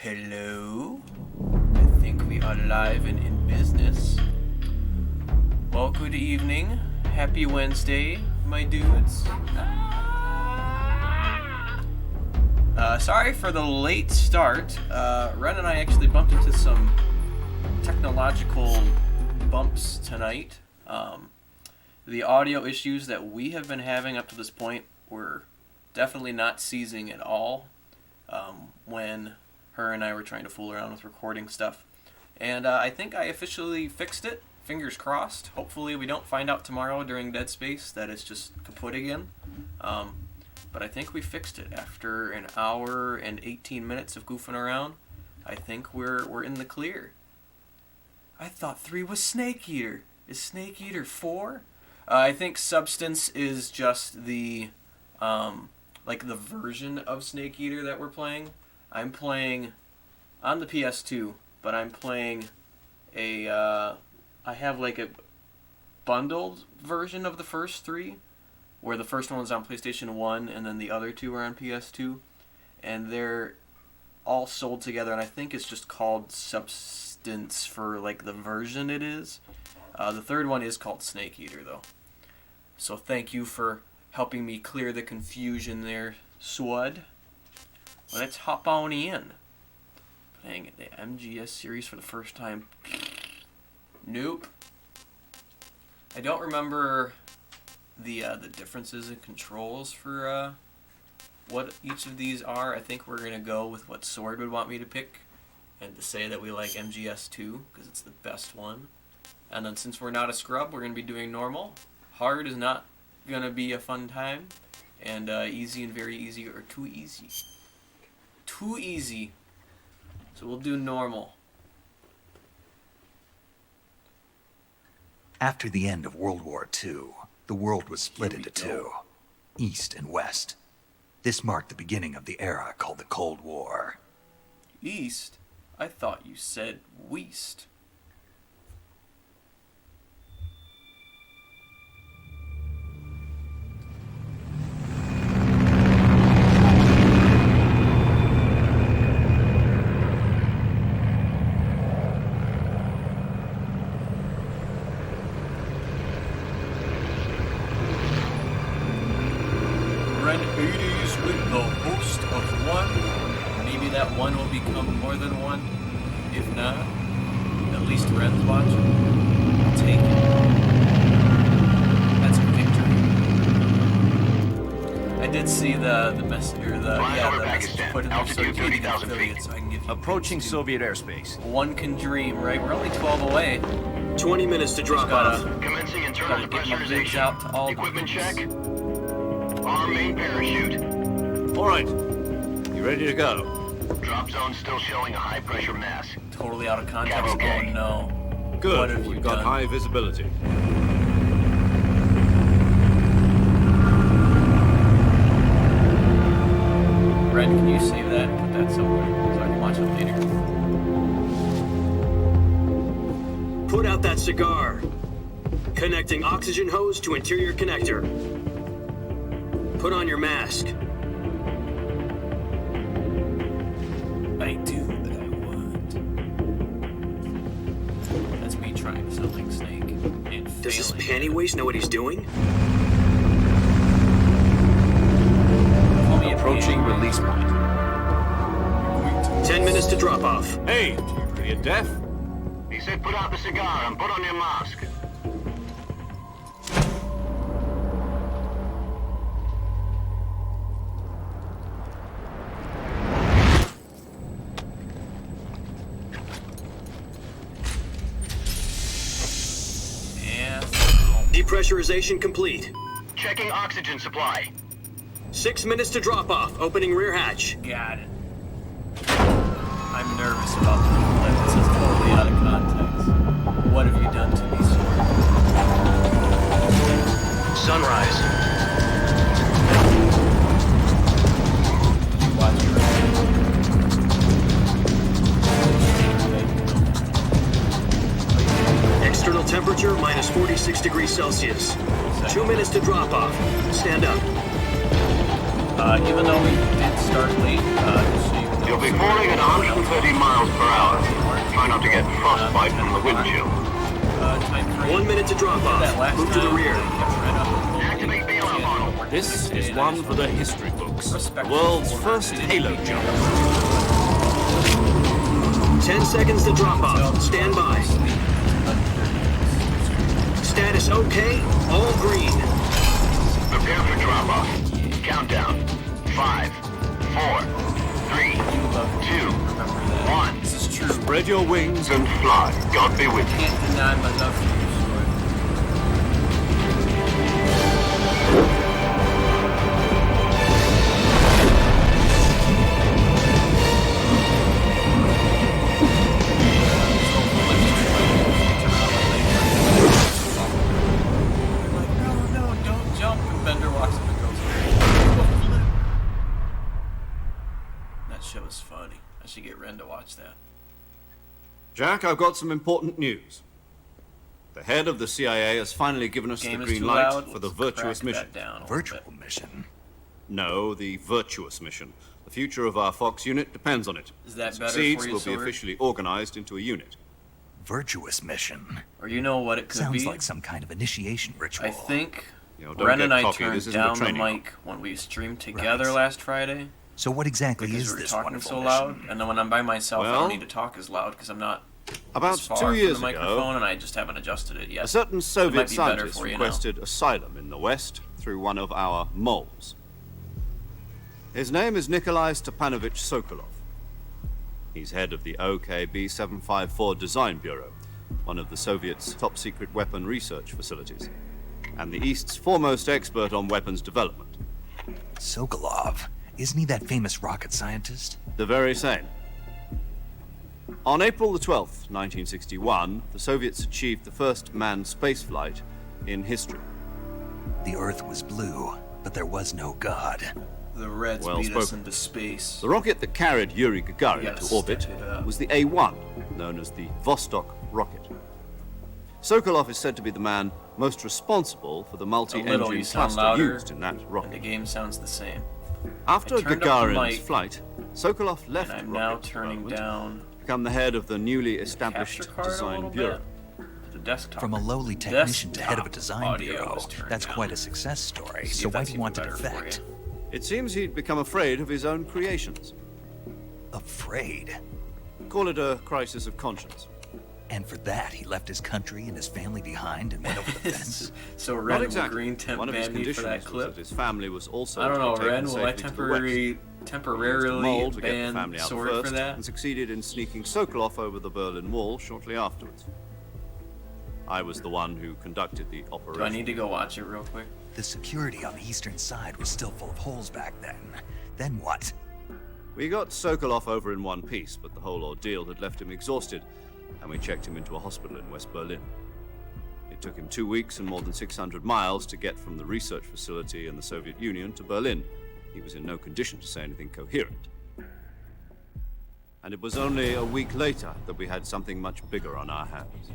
Hello? I think we are live and in business. Well, good evening. Happy Wednesday, my dudes. Sorry for the late start. Ren and I actually bumped into some technological bumps tonight. The audio issues that we have been having up to this point were definitely not ceasing at all when her and I were trying to fool around with recording stuff. And I think I officially fixed it. Fingers crossed. Hopefully we don't find out tomorrow during Dead Space that it's just kaput again. But I think we fixed it after an hour and 18 minutes of goofing around. I think we're in the clear. I thought 3 was Snake Eater. Is Snake Eater 4? I think Substance is just the the version of Snake Eater that we're playing. I'm playing on the PS2, but I'm playing I have like a bundled version of the first 3, where the first one was on PlayStation 1 and then the other 2 are on PS2, and they're all sold together, and I think it's just called Substance for like the version it is. The third one is called Snake Eater though. So thank you for helping me clear the confusion there, Swud. Let's hop on in. Playing the MGS series for the first time. Nope. I don't remember the differences in controls for what each of these are. I think we're gonna go with what Sword would want me to pick, and to say that we like MGS2 because it's the best one. And then since we're not a scrub, we're gonna be doing normal. Hard is not gonna be a fun time, and easy and very easy are too easy. Too easy. So we'll do normal. After the end of World War II, the world was split into two, East and West. This marked the beginning of the era called the Cold War. East? I thought you said West. One will become more than one. If not, at least Ren's watching. I'll take it. That's a victory. I did see the message put in there so you can affiliate, so I can give you approaching Soviet airspace. One can dream, right? We're only 12 away. 20 minutes to drop off. Commencing internal depressurization. Out to all equipment check. Arm main parachute. All right. You ready to go? Drop zone still showing a high pressure mass. Totally out of context. Okay. Oh no. Good. What have you We've got done? high visibility. Ren, can you save that and put that somewhere so I can watch it later? Put out that cigar. Connecting oxygen hose to interior connector. Put on your mask. I do what I want. That's me trying to sound like Snake and Does this failing. panty waste know what he's doing? Call me a Approaching panty. release point. 10 minutes to drop off. Hey, are you deaf? He said put out the cigar and put on your mask. Depressurization complete. Checking oxygen supply. 6 minutes to drop off. Opening rear hatch. Got it. I'm nervous about the clip. This is totally out of context. What have you done to me, Sword? Sunrise. Watch your External temperature minus 46 degrees Celsius. 2 minutes to drop off. Stand up. Even though we did start late, just so you know, You'll be falling at 130 miles per hour. Try not to get frostbite from the wind chill. Time frame. 1 minute to drop That off. last Move to the time, rear. right up. Activate bailout model. This is one for the history books. The Respectful world's order. first Halo jump. 10 seconds to drop off. Stand by. Status okay. All green. Prepare for drop-off. Countdown. 5, 4, 3, 2, 1. This is true. Spread your wings And fly. God be with you. Can't deny my love for you, No, don't jump. And Bender walks up and goes, flip. That show is funny. I should get Ren to watch that. Jack, I've got some important news. The head of the CIA has finally given us Game the is green too light loud. for the Let's Virtuous crack mission. that down a little Virtual bit. mission. No, the Virtuous mission. The future of our Fox unit depends on it. Is that If it better succeeds, for you, we'll be Sword? officially organized into a unit. Virtuous mission. Or you know what it could Sounds be? like some kind of initiation ritual. I think You know, don't Ren get and I cocky. turned This isn't a down the training mic when we streamed together Right. last Friday So what exactly because is we were this talking wonderful so mission? loud. And then when I'm by myself, I Well, don't need to talk as loud because I'm not About as far 2 from years the microphone, ago, and I just haven't adjusted it yet. a certain might Soviet be better scientist for you now. requested asylum in the West through one of our moles. His name is Nikolai Stepanovich Sokolov. He's head of the OKB 754 Design Bureau, one of the Soviets' top-secret weapon research facilities, and the East's foremost expert on weapons development. Sokolov. Isn't he that famous rocket scientist? The very same. On April the 12th, 1961, the Soviets achieved the first manned spaceflight in history. The Earth was blue, but there was no God. The Reds Well beat us spoken. into space. The rocket that carried Yuri Gagarin Yes, to orbit step it up. was the A-1, known as the Vostok rocket. Sokolov is said to be the man most responsible for the A little, multi-engine you sound cluster louder, used in that and the rocket. game sounds the same. After I turned up the Gagarin's mic, flight, Sokolov left And the I'm now rocket turning development down to become the head of the newly capture established card a Design little Bureau. bit. The desktop. From a lowly technician to head of a Desktop design audio bureau. is turned That's down. quite a success story. See So if why that's do you even want to better for defect? you. It seems he'd become afraid of his own creations. Afraid. Call it a crisis of conscience. And for that, he left his country and his family behind and went over the fence. So Not Ren will exactly. green temp One of his ban me for conditions that was clip. that his family was also I don't to be know, taken Ren, will I safely to the West. He used a temporarily mole to get the ban family out Sword first, for that? and succeeded in sneaking Sokolov over the Berlin Wall shortly afterwards. I was the one who conducted the operation. Do I need to go watch it real quick? The security on the eastern side was still full of holes back then. Then what? We got Sokolov over in one piece, but the whole ordeal had left him exhausted, and we checked him into a hospital in West Berlin. It took him 2 weeks and more than 600 miles to get from the research facility in the Soviet Union to Berlin. He was in no condition to say anything coherent. And it was only a week later that we had something much bigger on our hands.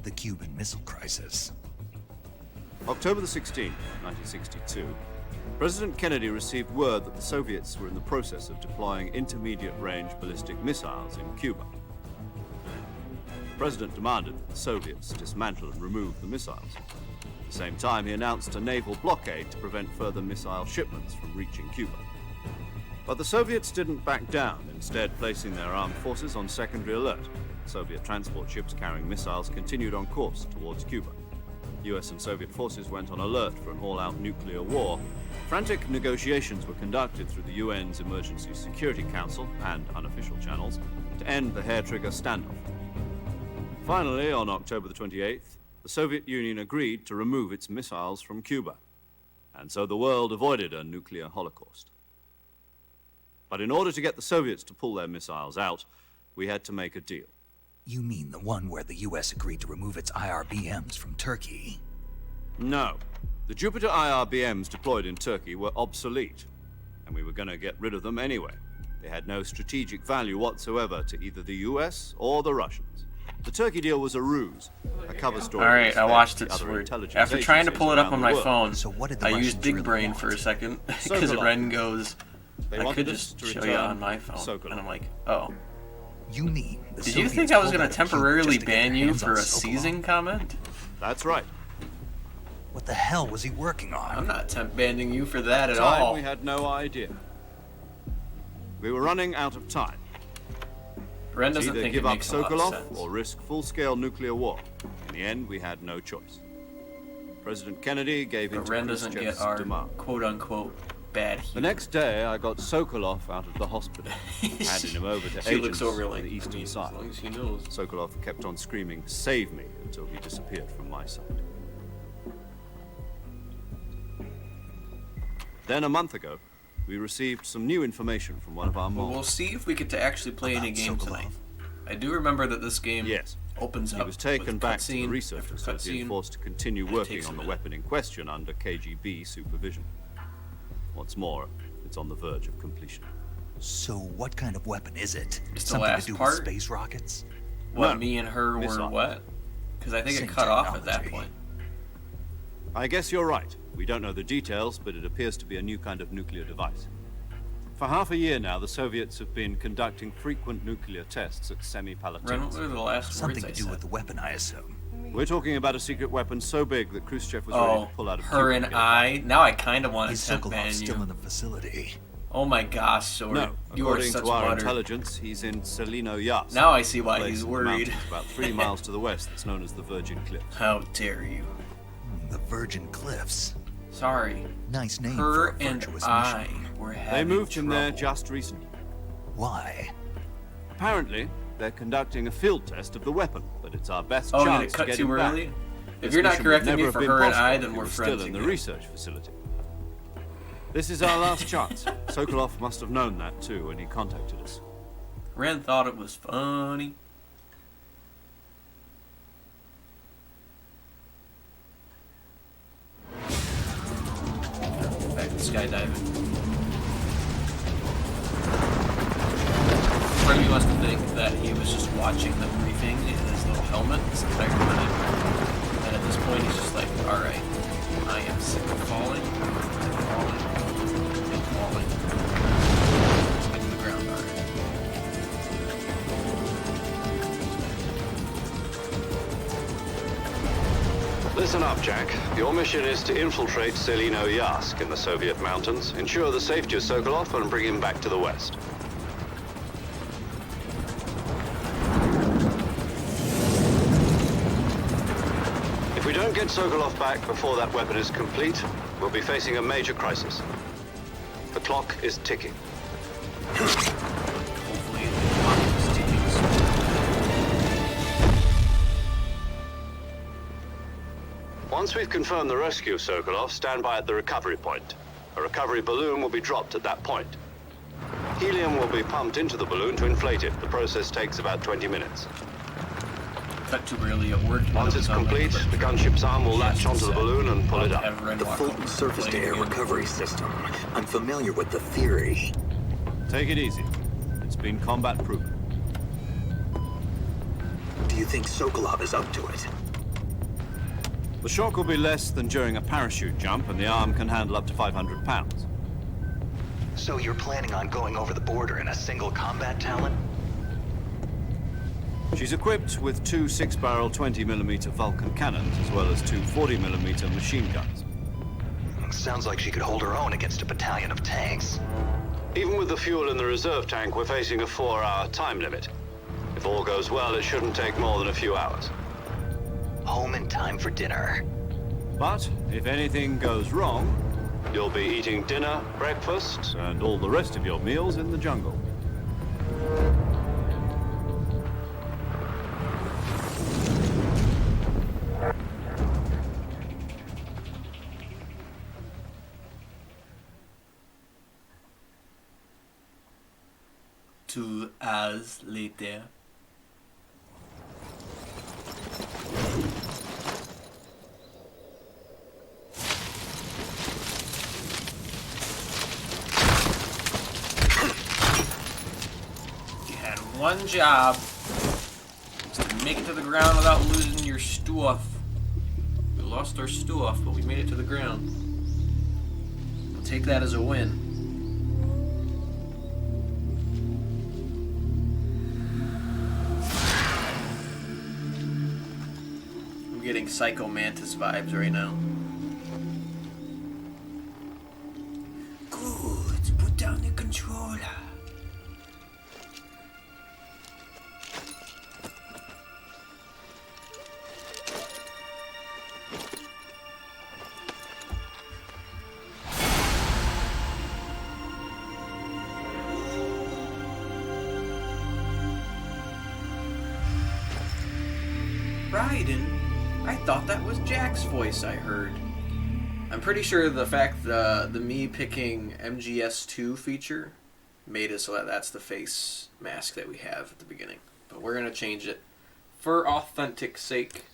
The Cuban Missile Crisis. October the 16th, 1962, President Kennedy received word that the Soviets were in the process of deploying intermediate-range ballistic missiles in Cuba. The president demanded that the Soviets dismantle and remove the missiles. At the same time, he announced a naval blockade to prevent further missile shipments from reaching Cuba. But the Soviets didn't back down, instead placing their armed forces on secondary alert. Soviet transport ships carrying missiles continued on course towards Cuba. US and Soviet forces went on alert for an all-out nuclear war. Frantic negotiations were conducted through the UN's Emergency Security Council and unofficial channels to end the hair-trigger standoff. Finally, on October the 28th, the Soviet Union agreed to remove its missiles from Cuba, and so the world avoided a nuclear holocaust. But in order to get the Soviets to pull their missiles out, we had to make a deal. You mean the one where the US agreed to remove its IRBMs from Turkey? No. The Jupiter IRBMs deployed in Turkey were obsolete, and we were going to get rid of them anyway. They had no strategic value whatsoever to either the US or the Russians. The Turkey deal was a ruse, a cover story. All right, that I fed watched the it. other Sword. intelligence After trying to agencies pull it up around on the my world. phone, So what did the I Russians used Big really Brain want? for a second because Sokolov. Ren goes, They I wanted could us just to show return you on my phone, Sokolov. and I'm like, oh. You mean the Did you Soviets think I was pulled gonna out of Cuba temporarily just to get ban their you hands for on a Sokolov? seizing comment? That's right. What the hell was he working I'm on? not temp banning you for that At at the time, all. we had no idea. We were running out of time. Ren doesn't Either think give it up makes a lot of Sokolov sense. or risk full-scale nuclear war. In the end, we had no choice. President Kennedy gave in But to Ren doesn't Khrushchev's get our demand. quote-unquote bad humor. The next day, I got Sokolov out of the hospital, handing him over to She looks agents over on like the me, eastern as side. long as he knows. Sokolov kept on screaming, "Save me," until he disappeared from my sight. Then, a month ago, we received some new information from one of our Well, moles. we'll see if we get to actually play any About game Sokolov. tonight. I do remember that this game Yes. opens up He was taken with back to the cutscene research after facility and cutscene. forced to continue and it working takes on a the minute. weapon in question under KGB supervision. What's more, it's on the verge of completion. So what kind of weapon is it? It's the Something last to do part? with space rockets? What, No. me and her were Missile. what? Because I think Same it cut off at that technology. point. I guess you're right. We don't know the details, but it appears to be a new kind of nuclear device. For half a year now, the Soviets have been conducting frequent nuclear tests at Ren, what Semipalatinsk. were the last Something words to I do said? with the weapon, I assume. We're talking about a secret weapon so big that Khrushchev was ready Oh, to pull out of her Cuba and to get it I. Now I kind of want Is to temp Sokolov ban still you. in the facility? Oh my gosh, Sword. back. No, You are according such to our butter. intelligence, he's in Selino Yas. Now I see a why place he's in the worried. mountains about 3 miles to the west that's known as the Virgin Cliffs. How dare you? The Virgin Cliffs. Sorry. Nice name Her for a and virtuous I mission. were They having moved him there trouble. just recently. Why? Apparently, they're conducting a field test of the weapon, but it's our best Oh, did chance it to cut get too him back. early? If This you're not mission would correcting me never for have been her and possible I, if then he we're was friends still in the again. research facility. This is our last chance. Sokolov must have known that too when he contacted us. Ren thought it was funny. Back to skydiving. Part of me wants to think that he was just watching the briefing in his little helmet this entire time. And at this point he's just like, alright, I am sick of falling, and falling, and falling. Let's get to the ground already. Listen up, Jack. Your mission is to infiltrate Selino Yask in the Soviet mountains, ensure the safety of Sokolov, and bring him back to the west. If we don't get Sokolov back before that weapon is complete, we'll be facing a major crisis. The clock is ticking. Hopefully the clock is ticking soon. Once we've confirmed the rescue of Sokolov, stand by at the recovery point. A recovery balloon will be dropped at that point. Helium will be pumped into the balloon to inflate it. The process takes about 20 minutes. Cut too early at work. Once it's complete, the gunship's arm will latch onto the balloon and pull it up. The Fulton surface-to-air recovery system. I'm familiar with the theory. Take it easy. It's been combat-proven. Do you think Sokolov is up to it? The shock will be less than during a parachute jump, and the arm can handle up to 500 pounds. So you're planning on going over the border in a single combat talent? She's equipped with 2 6-barrel 20mm Vulcan cannons, as well as 2 40mm machine guns. Sounds like she could hold her own against a battalion of tanks. Even with the fuel in the reserve tank, we're facing a 4-hour time limit. If all goes well, it shouldn't take more than a few hours. Home in time for dinner. But if anything goes wrong, you'll be eating dinner, breakfast, and all the rest of your meals in the jungle. Two hours later. You had one job. It's to make it to the ground without losing your stuff. We lost our stuff, but we made it to the ground. We'll take that as a win. Psycho Mantis vibes right now. Good. Put down the controller. Raiden? I thought that was Jack's voice I heard. I'm pretty sure the fact the me picking MGS2 feature made it so that that's the face mask that we have at the beginning. But we're going to change it for authentic sake.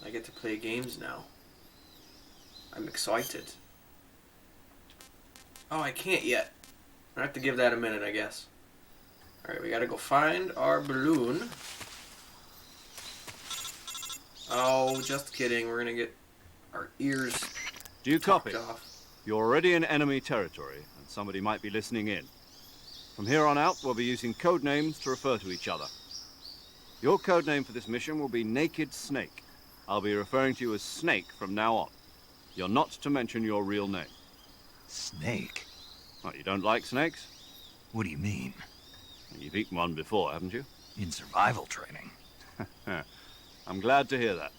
I get to play games now. I'm excited. Oh, I can't yet. I have to give that a minute, I guess. Alright, we gotta go find our balloon. Oh, just kidding. We're gonna get our ears Do you copy? chopped off. You're already in enemy territory, and somebody might be listening in. From here on out, we'll be using code names to refer to each other. Your code name for this mission will be Naked Snake. I'll be referring to you as Snake from now on. You're not to mention your real name. Snake? What, you don't like snakes? What do you mean? You've eaten one before, haven't you? In survival training? I'm glad to hear that.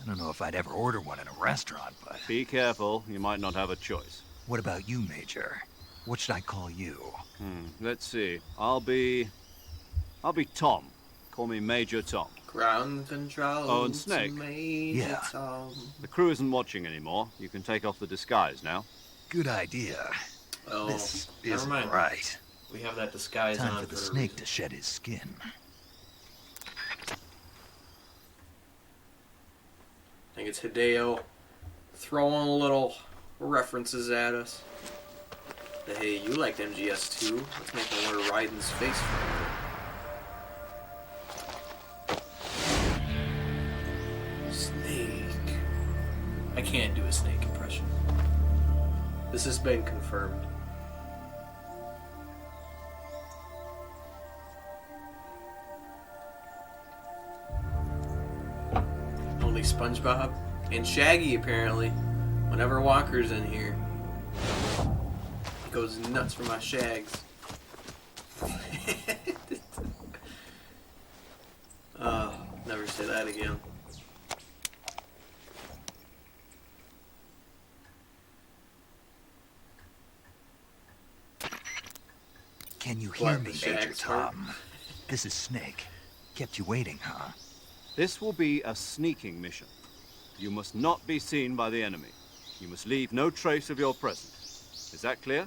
I don't know if I'd ever order one in a restaurant, but... Be careful, you might not have a choice. What about you, Major? What should I call you? Let's see. I'll be Tom. Call me Major Tom. Ground control. Oh, and Snake. Yeah. Tom. The crew isn't watching anymore. You can take off the disguise now. Good idea. Oh, This never isn't mind. right. We have that disguise Time on for the a snake reason. to shed his skin. I think it's Hideo throwing little references at us. That, hey, you liked MGS2. Let's make one of Raiden's face for you. Snake. I can't do a snake impression. This has been confirmed. Only SpongeBob and Shaggy, apparently. Whenever Walker's in here, he goes nuts for my shags. Never say that again. Can you hear What, me, the Major shags part? Tom? This is Snake. Kept you waiting, huh? This will be a sneaking mission. You must not be seen by the enemy. You must leave no trace of your presence. Is that clear?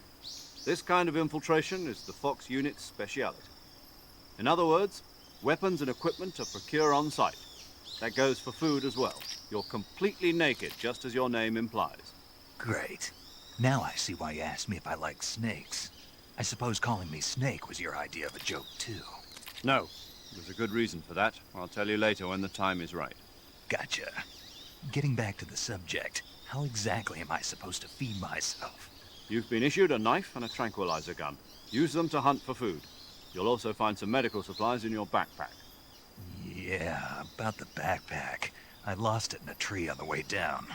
This kind of infiltration is the Fox unit's speciality. In other words, weapons and equipment are procured on site. That goes for food as well. You're completely naked, just as your name implies. Great. Now I see why you asked me if I like snakes. I suppose calling me Snake was your idea of a joke, too. No, there's a good reason for that. I'll tell you later when the time is right. Gotcha. Getting back to the subject, how exactly am I supposed to feed myself? You've been issued a knife and a tranquilizer gun. Use them to hunt for food. You'll also find some medical supplies in your backpack. Yeah, about the backpack. I lost it in a tree on the way down.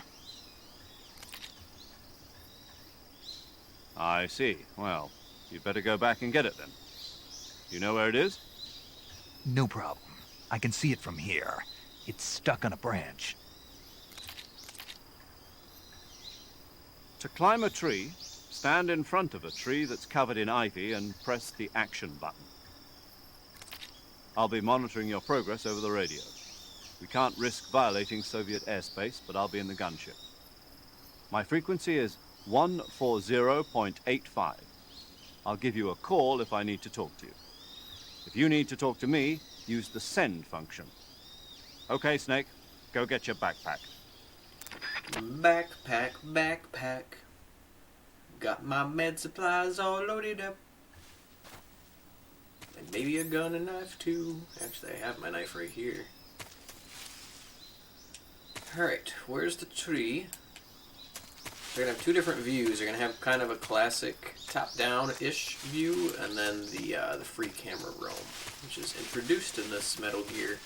I see. Well, you'd better go back and get it then. You know where it is? No problem. I can see it from here. It's stuck on a branch. To climb a tree, stand in front of a tree that's covered in ivy and press the action button. I'll be monitoring your progress over the radio. We can't risk violating Soviet airspace, but I'll be in the gunship. My frequency is 140.85. I'll give you a call if I need to talk to you. If you need to talk to me, use the send function. Okay, Snake, go get your backpack. Backpack, backpack. Got my med supplies all loaded up. And maybe a gun and knife too. Actually, I have my knife right here. Alright, where's the tree? They're gonna have two different views. They're gonna have kind of a classic top-down-ish view, and then the free camera roam, which is introduced in this Metal Gear.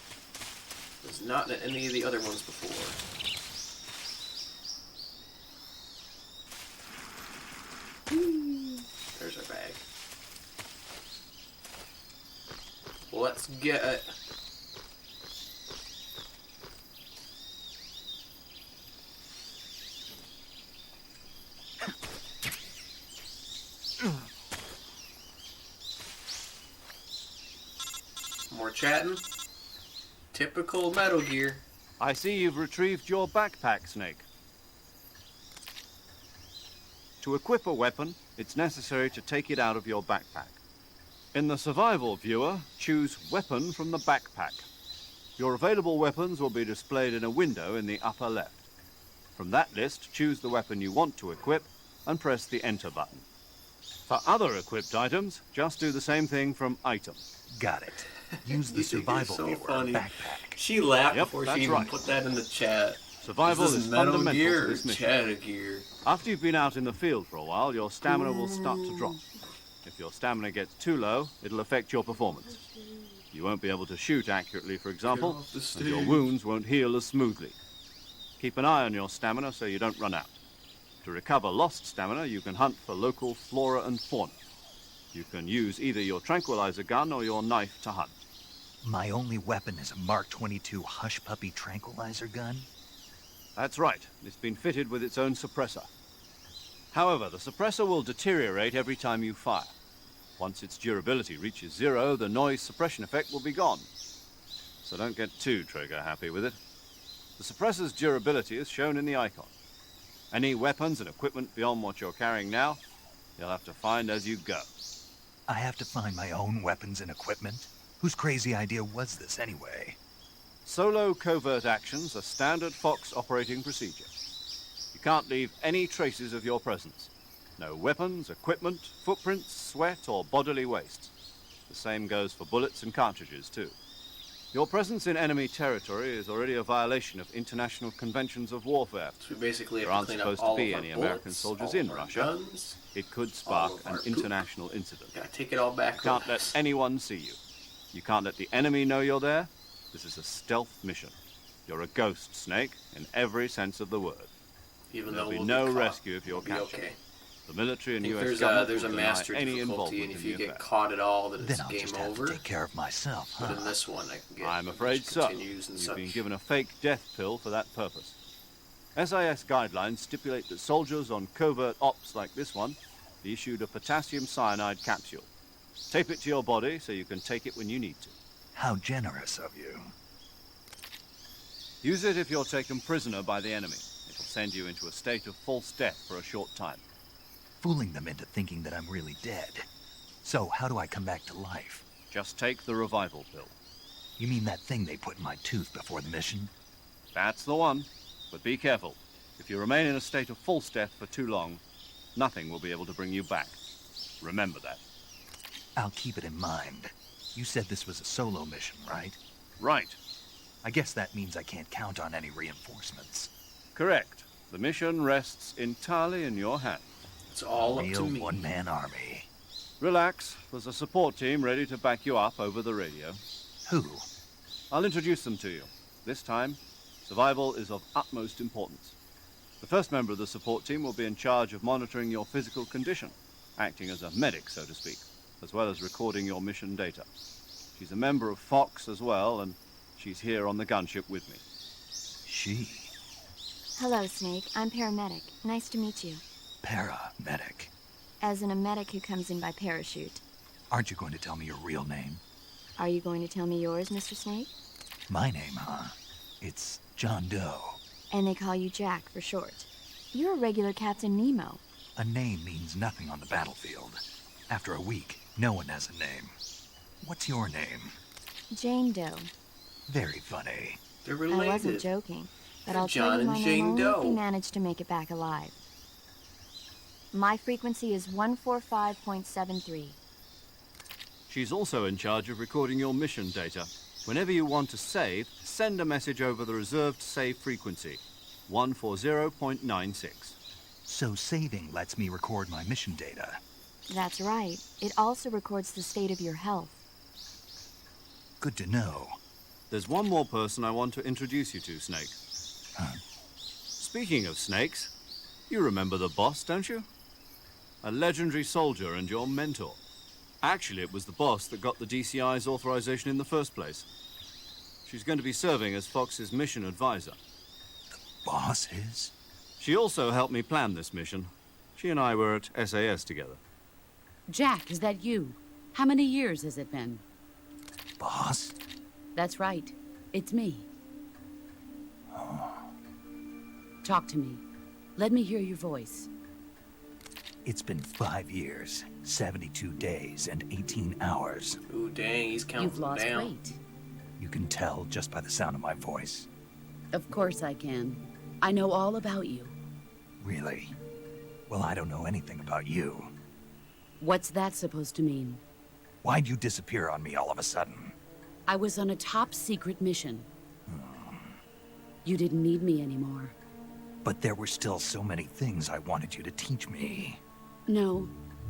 Was not in any of the other ones before. There's our bag. Let's get it. More chatting. Typical Metal Gear. I see you've retrieved your backpack, Snake. To equip a weapon, it's necessary to take it out of your backpack. In the survival viewer, choose Weapon from the backpack. Your available weapons will be displayed in a window in the upper left. From that list, choose the weapon you want to equip and press the Enter button. For other equipped items, just do the same thing from Item. Got it. Use the You think survival it's so viewer funny. backpack. She laughed Yep, before that's she even right. put that in the chat. Survival This is Metal fundamental Gear to or this mission. Chatter Gear? After you've been out in the field for a while, your stamina will start to drop. If your stamina gets too low, it'll affect your performance. You won't be able to shoot accurately, for example, off the and your stage. wounds won't heal as smoothly. Keep an eye on your stamina so you don't run out. To recover lost stamina, you can hunt for local flora and fauna. You can use either your tranquilizer gun or your knife to hunt. My only weapon is a Mark 22 Hush Puppy tranquilizer gun? That's right. It's been fitted with its own suppressor. However, the suppressor will deteriorate every time you fire. Once its durability reaches 0, the noise suppression effect will be gone. So don't get too trigger happy with it. The suppressor's durability is shown in the icon. Any weapons and equipment beyond what you're carrying now, you'll have to find as you go. I have to find my own weapons and equipment? Whose crazy idea was this anyway? Solo covert actions are standard Fox operating procedure. You can't leave any traces of your presence. No weapons, equipment, footprints, sweat, or bodily waste. The same goes for bullets and cartridges, too. Your presence in enemy territory is already a violation of international conventions of warfare. So we basically There have aren't to clean supposed up all to be of our any bullets, American soldiers all in of our Russia. guns. It could all spark of an our poop. international incident. Gotta take it all back. You can't let with us. anyone see you. You can't let the enemy know you're there. This is a stealth mission. You're a ghost, Snake, in every sense of the word. Even There'll though be we'll no get caught, rescue if you're we'll be captured. okay. The military I and think U.S. there's government a will deny master any difficulty, involvement and in if the you get affair. caught at all, then Then it's I'll game just have over. to take care of myself, huh? But in this one, I can get. I'm it afraid just so. continues and You've such. been given a fake death pill for that purpose. SIS guidelines stipulate that soldiers on covert ops like this one be issued a potassium cyanide capsule. Tape it to your body so you can take it when you need to. How generous of you. Use it if you're taken prisoner by the enemy. It'll send you into a state of false death for a short time. Fooling them into thinking that I'm really dead. So, how do I come back to life? Just take the revival pill. You mean that thing they put in my tooth before the mission? That's the one. But be careful. If you remain in a state of false death for too long, nothing will be able to bring you back. Remember that. I'll keep it in mind. You said this was a solo mission, right? Right. I guess that means I can't count on any reinforcements. Correct. The mission rests entirely in your hands. It's all up to Real me. one-man army. Relax. There's a support team ready to back you up over the radio. Who? I'll introduce them to you. This time, survival is of utmost importance. The first member of the support team will be in charge of monitoring your physical condition, acting as a medic, so to speak, as well as recording your mission data. She's a member of Fox as well, and she's here on the gunship with me. She. Hello, Snake. I'm paramedic. Nice to meet you. Paramedic. As in a medic who comes in by parachute. Aren't you going to tell me your real name? Are you going to tell me yours, Mr. Snake? My name, huh? It's John Doe. And they call you Jack for short. You're a regular Captain Nemo. A name means nothing on the battlefield. After a week, no one has a name. What's your name? Jane Doe. Very funny. They're related. I wasn't joking, but They're I'll John tell you and my Jane name only if Doe. you manage to make it back alive. My frequency is 145.73. She's also in charge of recording your mission data. Whenever you want to save, send a message over the reserved save frequency, 140.96. So saving lets me record my mission data. That's right. It also records the state of your health. Good to know. There's one more person I want to introduce you to, Snake. Speaking of snakes, you remember the boss, don't you? A legendary soldier and your mentor. Actually, it was the boss that got the DCI's authorization in the first place. She's going to be serving as Fox's mission advisor. Boss is? She also helped me plan this mission. She and I were at SAS together. Jack, is that you? How many years has it been? Boss? That's right. It's me. Talk to me. Let me hear your voice. It's been 5 years, 72 days, and 18 hours. Ooh, dang, he's counting You've lost down. weight. You can tell just by the sound of my voice. Of course I can. I know all about you. Really? Well, I don't know anything about you. What's that supposed to mean? Why'd you disappear on me all of a sudden? I was on a top-secret mission. You didn't need me anymore. But there were still so many things I wanted you to teach me. No,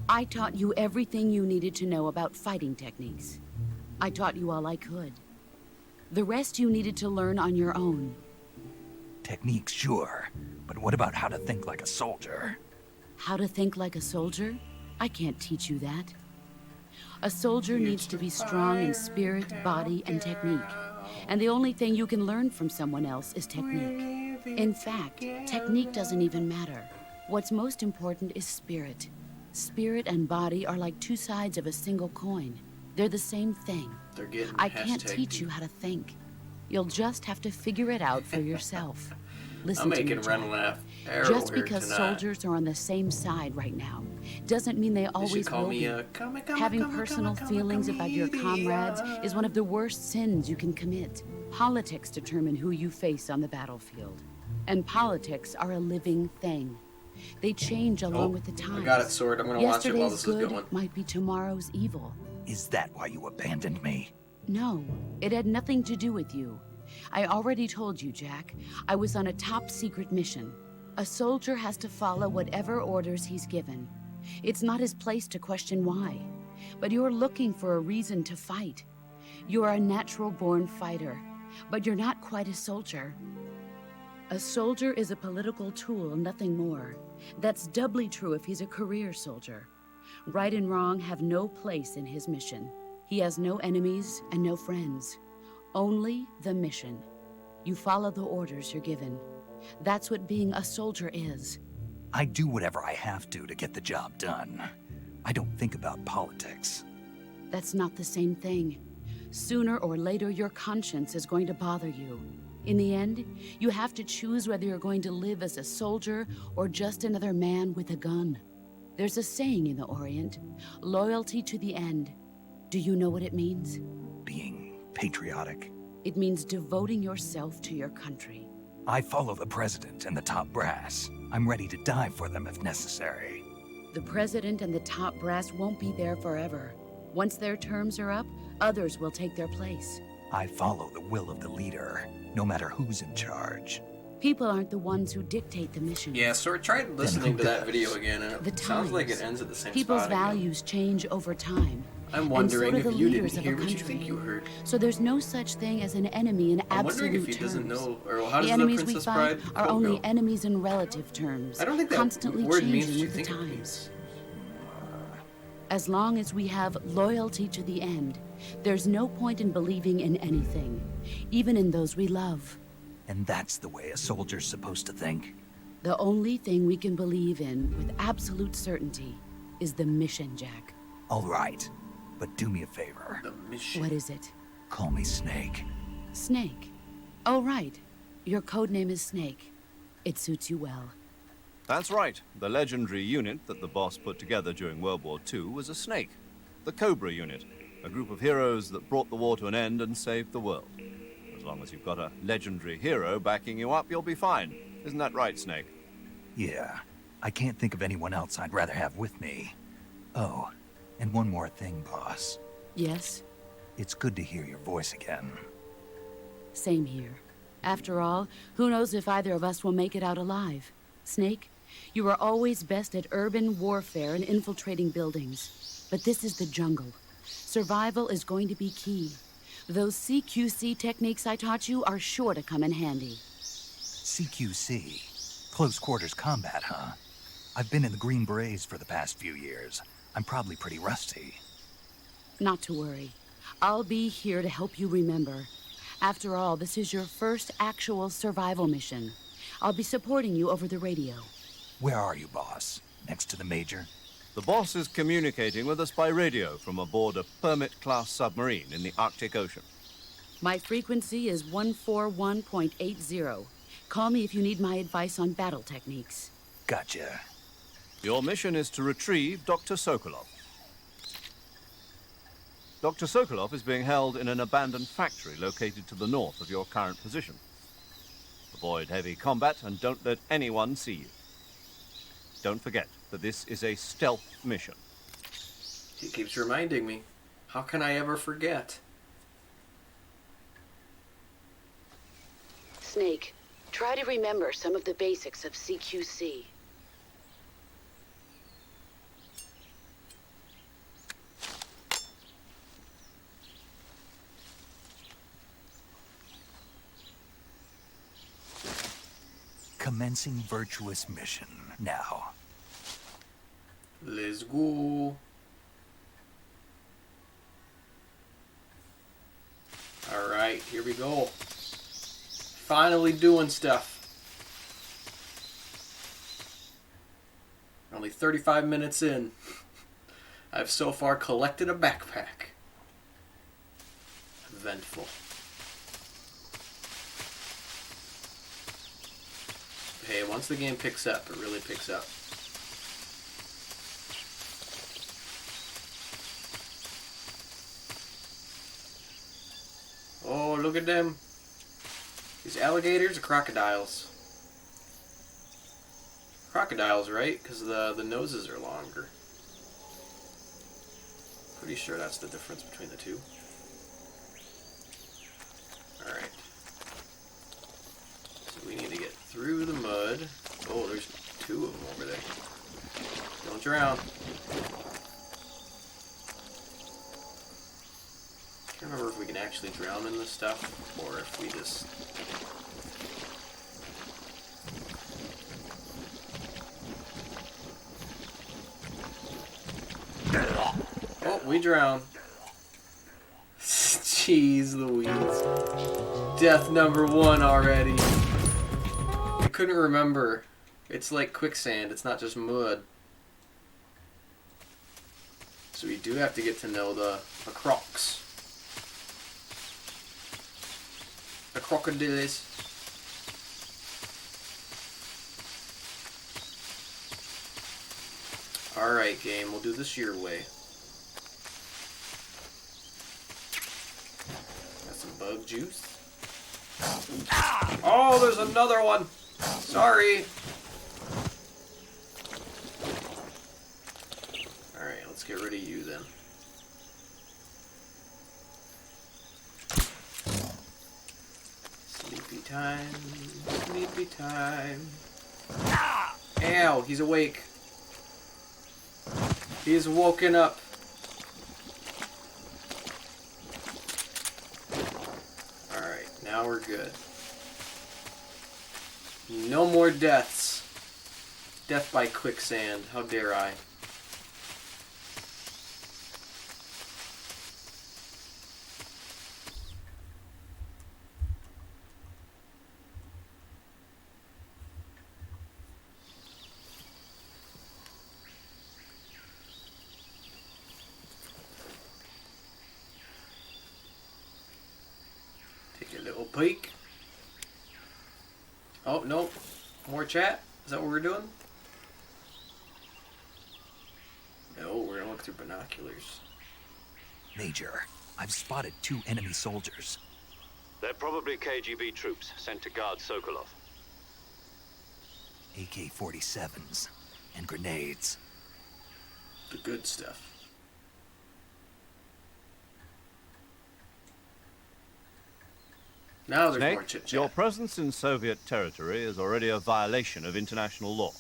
I taught you everything you needed to know about fighting techniques. I taught you all I could. The rest you needed to learn on your own. Techniques, sure. But what about how to think like a soldier? How to think like a soldier? I can't teach you that. A soldier needs to be strong in spirit, body, and technique. And the only thing you can learn from someone else is technique. In fact, technique doesn't even matter. What's most important is spirit. Spirit and body are like two sides of a single coin. They're the same thing. They're getting I can't teach you how to think. You'll just have to figure it out for yourself. Listen I'm to me, making Ren Jack. laugh. Arrow Just here because tonight. soldiers are on the same side right now doesn't mean they They should always call will me be. a Having personal feelings about your comrades is one of the worst sins you can commit. Politics determine who you face on the battlefield. And politics are a living thing. They change along with the times. I got it, Sword. I'm gonna watch it while this is Yesterday's going. good might be tomorrow's evil. Is that why you abandoned me? No, it had nothing to do with you. I already told you, Jack. I was on a top-secret mission. A soldier has to follow whatever orders he's given. It's not his place to question why. But you're looking for a reason to fight. You're a natural-born fighter, but you're not quite a soldier. A soldier is a political tool, nothing more. That's doubly true if he's a career soldier. Right and wrong have no place in his mission. He has no enemies and no friends. Only the mission. You follow the orders you're given. That's what being a soldier is. I do whatever I have to get the job done. I don't think about politics. That's not the same thing. Sooner or later, your conscience is going to bother you. In the end, you have to choose whether you're going to live as a soldier or just another man with a gun. There's a saying in the Orient, loyalty to the end. Do you know what it means? Being patriotic. It means devoting yourself to your country. I follow the president and the top brass. I'm ready to die for them if necessary. The president and the top brass won't be there forever. Once their terms are up, others will take their place. I follow the will of the leader, no matter who's in charge. People aren't the ones who dictate the mission. Yeah, Sword, try listening who to that does? video again, and The it sounds like times. it ends at the same People's spot again. values change over time. I'm wondering and so do if the you leaders didn't of a hear what you country. think you heard. So there's no such thing as an enemy in I'm absolute wondering if he terms. doesn't know, or how does The the enemies we Princess fight Bride are quote only go? enemies in relative terms. I don't think that constantly word changing means what you with the think it times. means. As long as we have loyalty to the end, there's no point in believing in anything, even in those we love. And that's the way a soldier's supposed to think. The only thing we can believe in with absolute certainty is the mission, Jack. All right, but do me a favor. The mission. What is it? Call me Snake. Snake. Oh, right. Your code name is Snake. It suits you well. That's right. The legendary unit that the boss put together during World War II was a snake. The Cobra unit. A group of heroes that brought the war to an end and saved the world. As long as you've got a legendary hero backing you up, you'll be fine. Isn't that right, Snake? Yeah, I can't think of anyone else I'd rather have with me. Oh, and one more thing, boss. Yes? It's good to hear your voice again. Same here. After all, who knows if either of us will make it out alive? Snake, you are always best at urban warfare and infiltrating buildings. But this is the jungle. Survival is going to be key. Those CQC techniques I taught you are sure to come in handy. CQC. Close quarters combat, huh? I've been in the Green Berets for the past few years. I'm probably pretty rusty. Not to worry. I'll be here to help you remember. After all, this is your first actual survival mission. I'll be supporting you over the radio. Where are you, boss? Next to the Major? The boss is communicating with us by radio from aboard a Permit-class submarine in the Arctic Ocean. My frequency is 141.80. Call me if you need my advice on battle techniques. Gotcha. Your mission is to retrieve Dr. Sokolov. Dr. Sokolov is being held in an abandoned factory located to the north of your current position. Avoid heavy combat and don't let anyone see you. Don't forget that this is a stealth mission. He keeps reminding me. How can I ever forget? Snake, try to remember some of the basics of CQC. Commencing Virtuous mission now. Let's go. Alright, here we go. Finally doing stuff. Only 35 minutes in. I've so far collected a backpack. Eventful. Hey, once the game picks up, it really picks up. Oh, look at them. These alligators or crocodiles? Crocodiles, right? Because the noses are longer. Pretty sure that's the difference between the two. Alright. So we need to get through the mud. Oh, there's two of them over there. Don't drown. Can't remember if we can actually drown in this stuff or if we just... Oh, we drown. Jeez Louise. Death number 1 already. I couldn't remember. It's like quicksand, it's not just mud. So we do have to get to know the crocs. The crocodiles. Alright, game, we'll do this your way. Got some bug juice. Oh, there's another one! Sorry! Alright, let's get rid of you then. Sleepy time, sleepy time. Ow, he's awake. He's woken up. Alright, now we're good. No more deaths. Death by quicksand, how dare I. Take a little peek. Oh, no. More chat? Is that what we're doing? No, we're gonna look through binoculars. Major, I've spotted 2 enemy soldiers. They're probably KGB troops sent to guard Sokolov. AK-47s and grenades. The good stuff. Now there's more Snake, chit-chat. your presence in Soviet territory is already a violation of international law.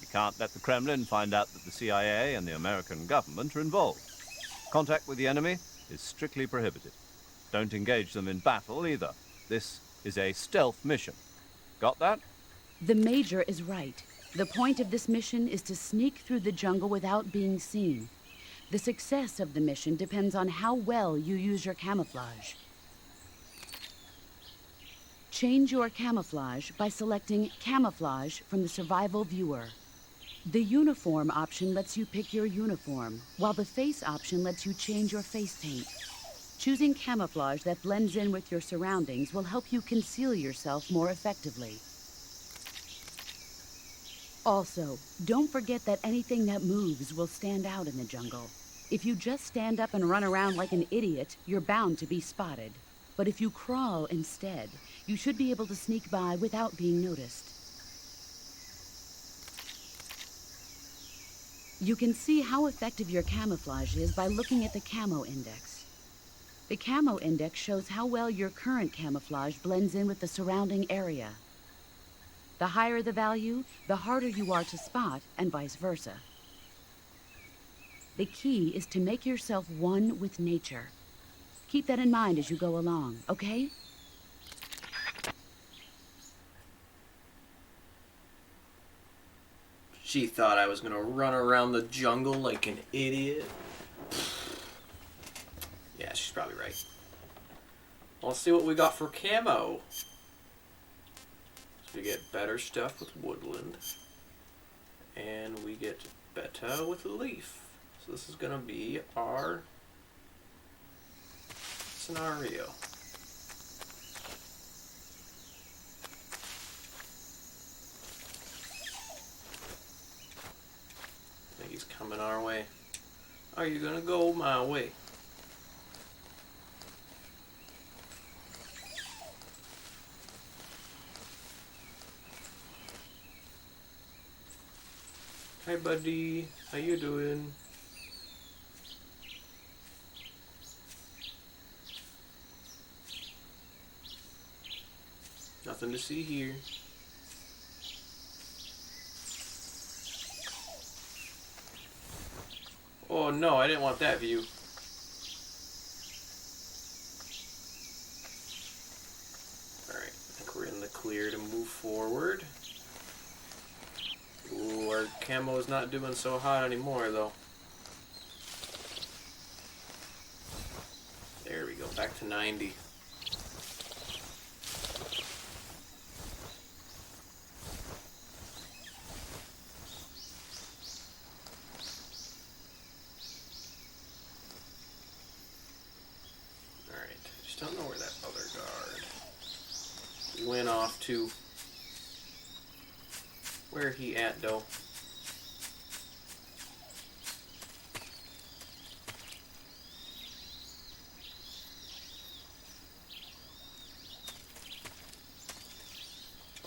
You can't let the Kremlin find out that the CIA and the American government are involved. Contact with the enemy is strictly prohibited. Don't engage them in battle either. This is a stealth mission. Got that? The Major is right. The point of this mission is to sneak through the jungle without being seen. The success of the mission depends on how well you use your camouflage. Change your camouflage by selecting Camouflage from the Survival Viewer. The Uniform option lets you pick your uniform, while the Face option lets you change your face paint. Choosing camouflage that blends in with your surroundings will help you conceal yourself more effectively. Also, don't forget that anything that moves will stand out in the jungle. If you just stand up and run around like an idiot, you're bound to be spotted. But if you crawl instead, you should be able to sneak by without being noticed. You can see how effective your camouflage is by looking at the Camo Index. The Camo Index shows how well your current camouflage blends in with the surrounding area. The higher the value, the harder you are to spot, and vice versa. The key is to make yourself one with nature. Keep that in mind as you go along, okay? She thought I was gonna run around the jungle like an idiot. Yeah, she's probably right. Let's see what we got for camo. So we get better stuff with woodland. And we get better with leaf. So this is gonna be our scenario. I think he's coming our way. Are you gonna go my way? Hi buddy, how you doing? Nothing to see here. Oh no, I didn't want that view. Alright, I think we're in the clear to move forward. Ooh, our camo is not doing so hot anymore though. There we go, back to 90. Don't know where that other guard went off to. Where he at though?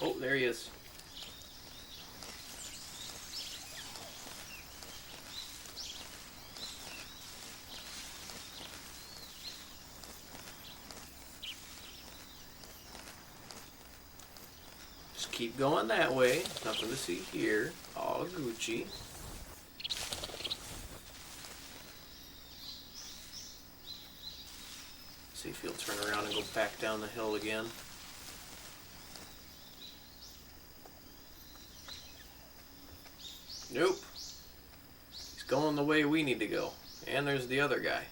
Oh, there he is. Keep going that way. Nothing to see here. All Gucci. See if he'll turn around and go back down the hill again. Nope. He's going the way we need to go. And there's the other guy.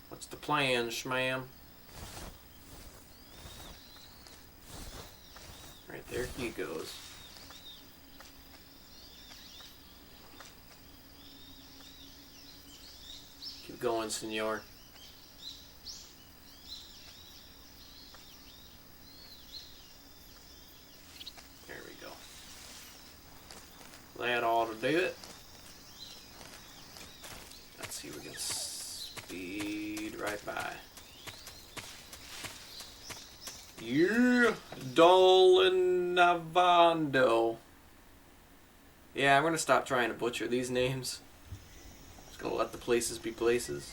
What's the plan, schmam? Right there he goes. Keep going, senor. There we go. That ought to do it. Let's see if we can speed right by. Yeah, Dolinavando. Yeah, I'm gonna stop trying to butcher these names. Just gonna let the places be places.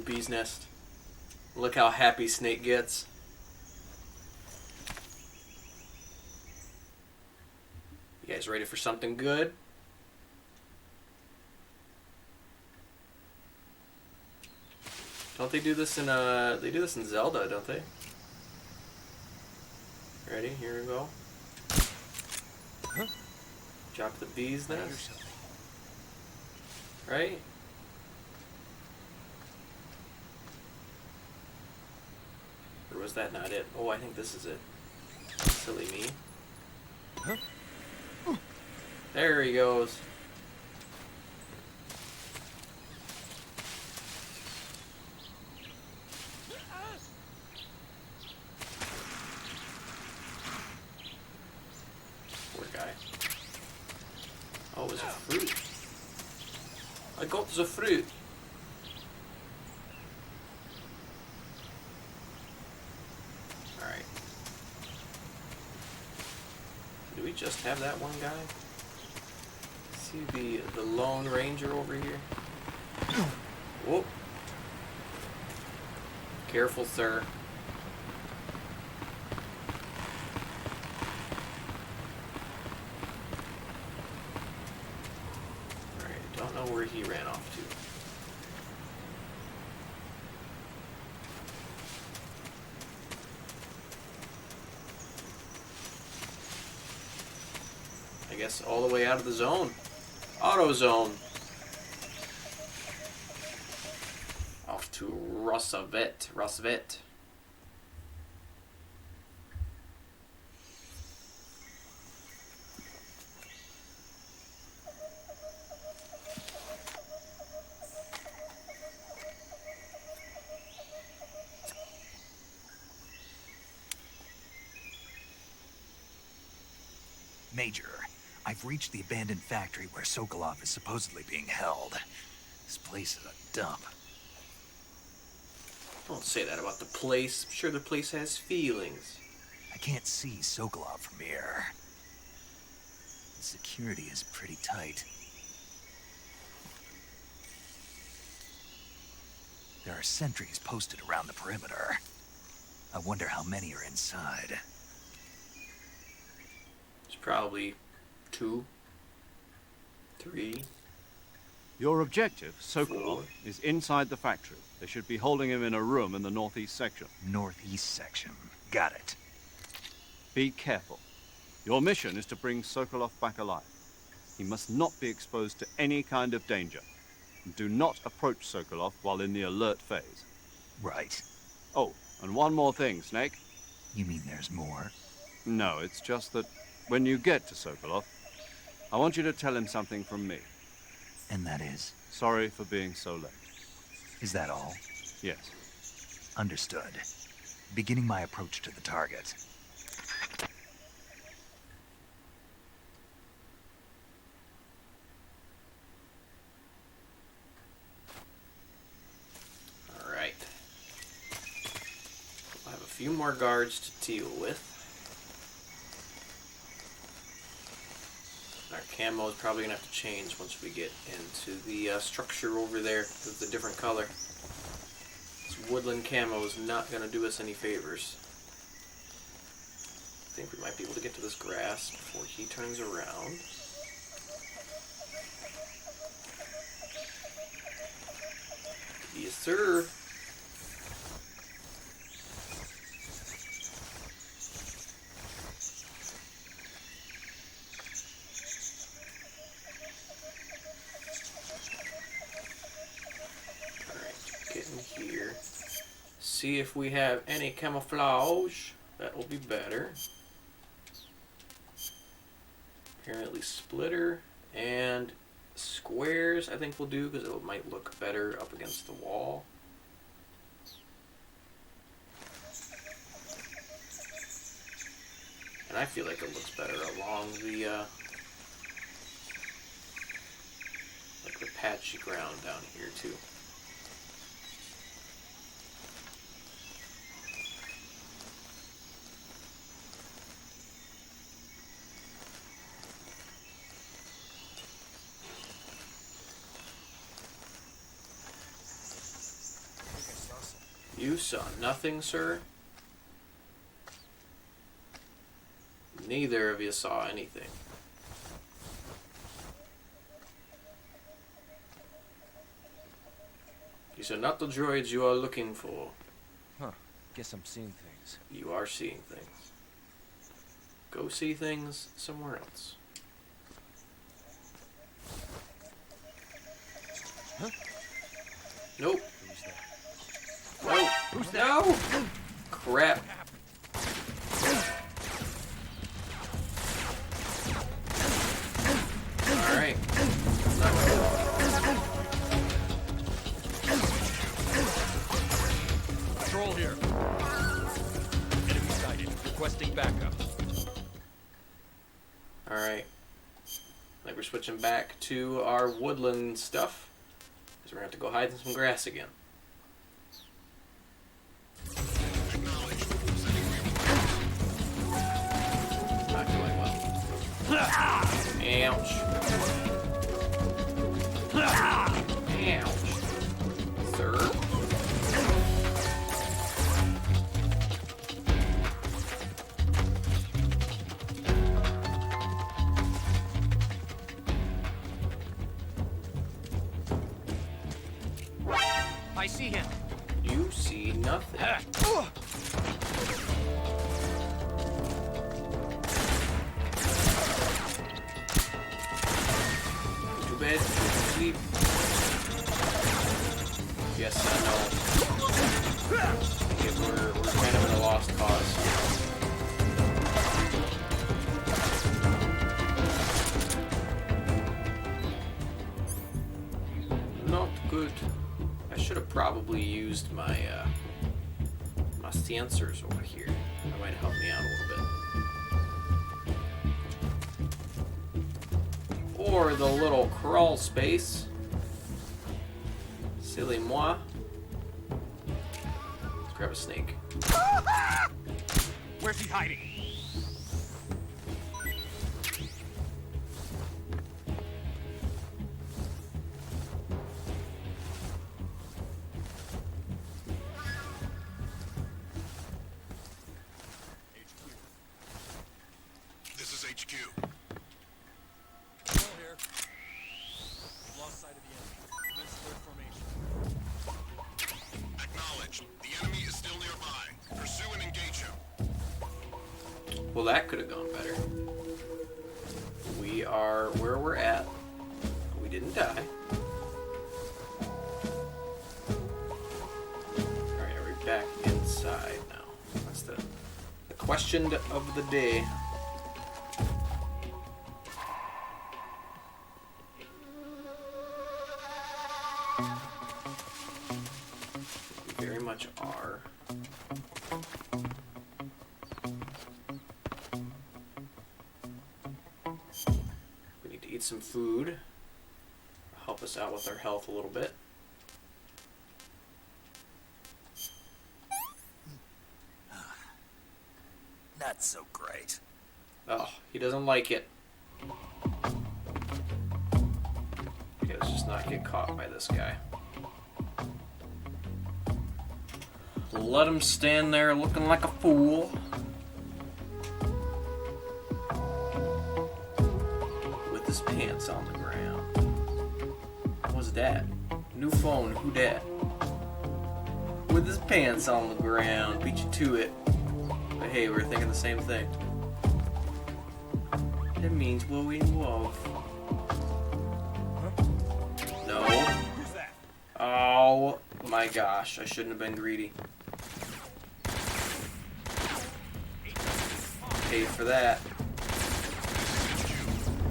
bee's nest. Look how happy Snake gets. You guys ready for something good? Don't they do this in they do this in Zelda, don't they? Ready? Here we go. Drop the bee's nest. Right? Or was that not it? Oh, I think this is it. Silly me. There he goes. Poor guy. Oh, it was a fruit. I got the fruit. Alright. Do we just have that one guy? See the Lone Ranger over here? Whoop. Careful, sir. Alright, don't know where he ran off to. I guess all the way out of the zone. Auto zone. Off to Roosevelt. Major, I've reached the abandoned factory where Sokolov is supposedly being held. This place is a dump. Don't say that about the place. I'm sure the place has feelings. I can't see Sokolov from here. The security is pretty tight. There are sentries posted around the perimeter. I wonder how many are inside. It's probably 2, 3. Your objective, Sokolov, 4. is inside the factory. They should be holding him in a room in the northeast section. Northeast section. Got it. Be careful. Your mission is to bring Sokolov back alive. He must not be exposed to any kind of danger. Do not approach Sokolov while in the alert phase. Right. Oh, and one more thing, Snake. You mean there's more? No, it's just that when you get to Sokolov, I want you to tell him something from me. And that is? Sorry for being so late. Is that all? Yes. Understood. Beginning my approach to the target. Alright. We'll have a few more guards to deal with. Our camo is probably going to have to change once we get into the structure over there. It's a different color. This woodland camo is not going to do us any favors. I think we might be able to get to this grass before he turns around. Yes, sir. Here. See if we have any camouflage. That will be better. Apparently splitter and squares I think will do because it might look better up against the wall. And I feel like it looks better along the like the patchy ground down here too. You saw nothing, sir? Neither of you saw anything. These are not the droids you are looking for. Huh. Guess I'm seeing things. You are seeing things. Go see things somewhere else. Huh? Nope. Who's that? No. Who's that? No! Crap. Alright. Not good. Patrol here. Enemy sighted. Requesting backup. Alright. Like we're switching back to our woodland stuff. Because we're going to have to go hide in some grass again. Not going well. Ouch. Ouch. Sir. I see him. You see nothing. Too bad. Sleep. Yes, I know. Yeah, we're kind of in a lost cause. Not good. I should have probably used my my sensors over here. That might help me out a little bit. Or the little crawl space. Silly moi. Let's grab a snake. Where's he hiding? This is HQ. Patrol here. Lost sight of the enemy. Commence alert formation. Acknowledged. The enemy is still nearby. Pursue and engage him. Well, that could have gone better. We are where we're at. We didn't die. Alright, are we back inside now? That's the question of the day. We very much are. We need to eat some food. Help us out with our health a little bit. Not so great. Oh, he doesn't like it. Okay, let's just not get caught by this guy. Let him stand there looking like a fool. With his pants on the ground. What was that? New phone, who dat? With his pants on the ground. Beat you to it. But hey, we're thinking the same thing. That means we're in love. No. Who's that? Oh my gosh, I shouldn't have been greedy. Paid for that.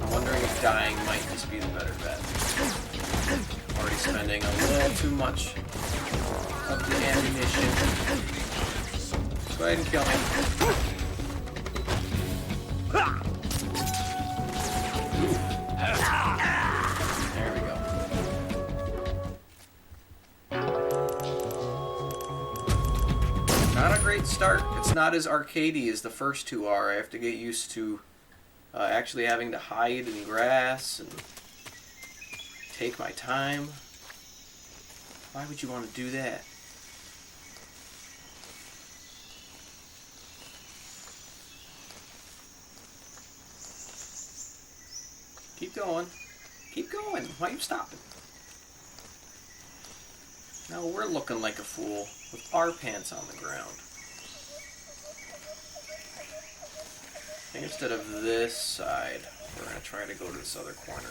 I'm wondering if dying might just be the better bet. Already spending a little too much of the ammunition. Go ahead and kill him. There we go. Not a great start. It's not as arcadey as the first two are. I have to get used to actually having to hide in grass and take my time. Why would you want to do that? Keep going. Keep going. Why are you stopping? Now we're looking like a fool with our pants on the ground. I think instead of this side, we're going to try to go to this other corner.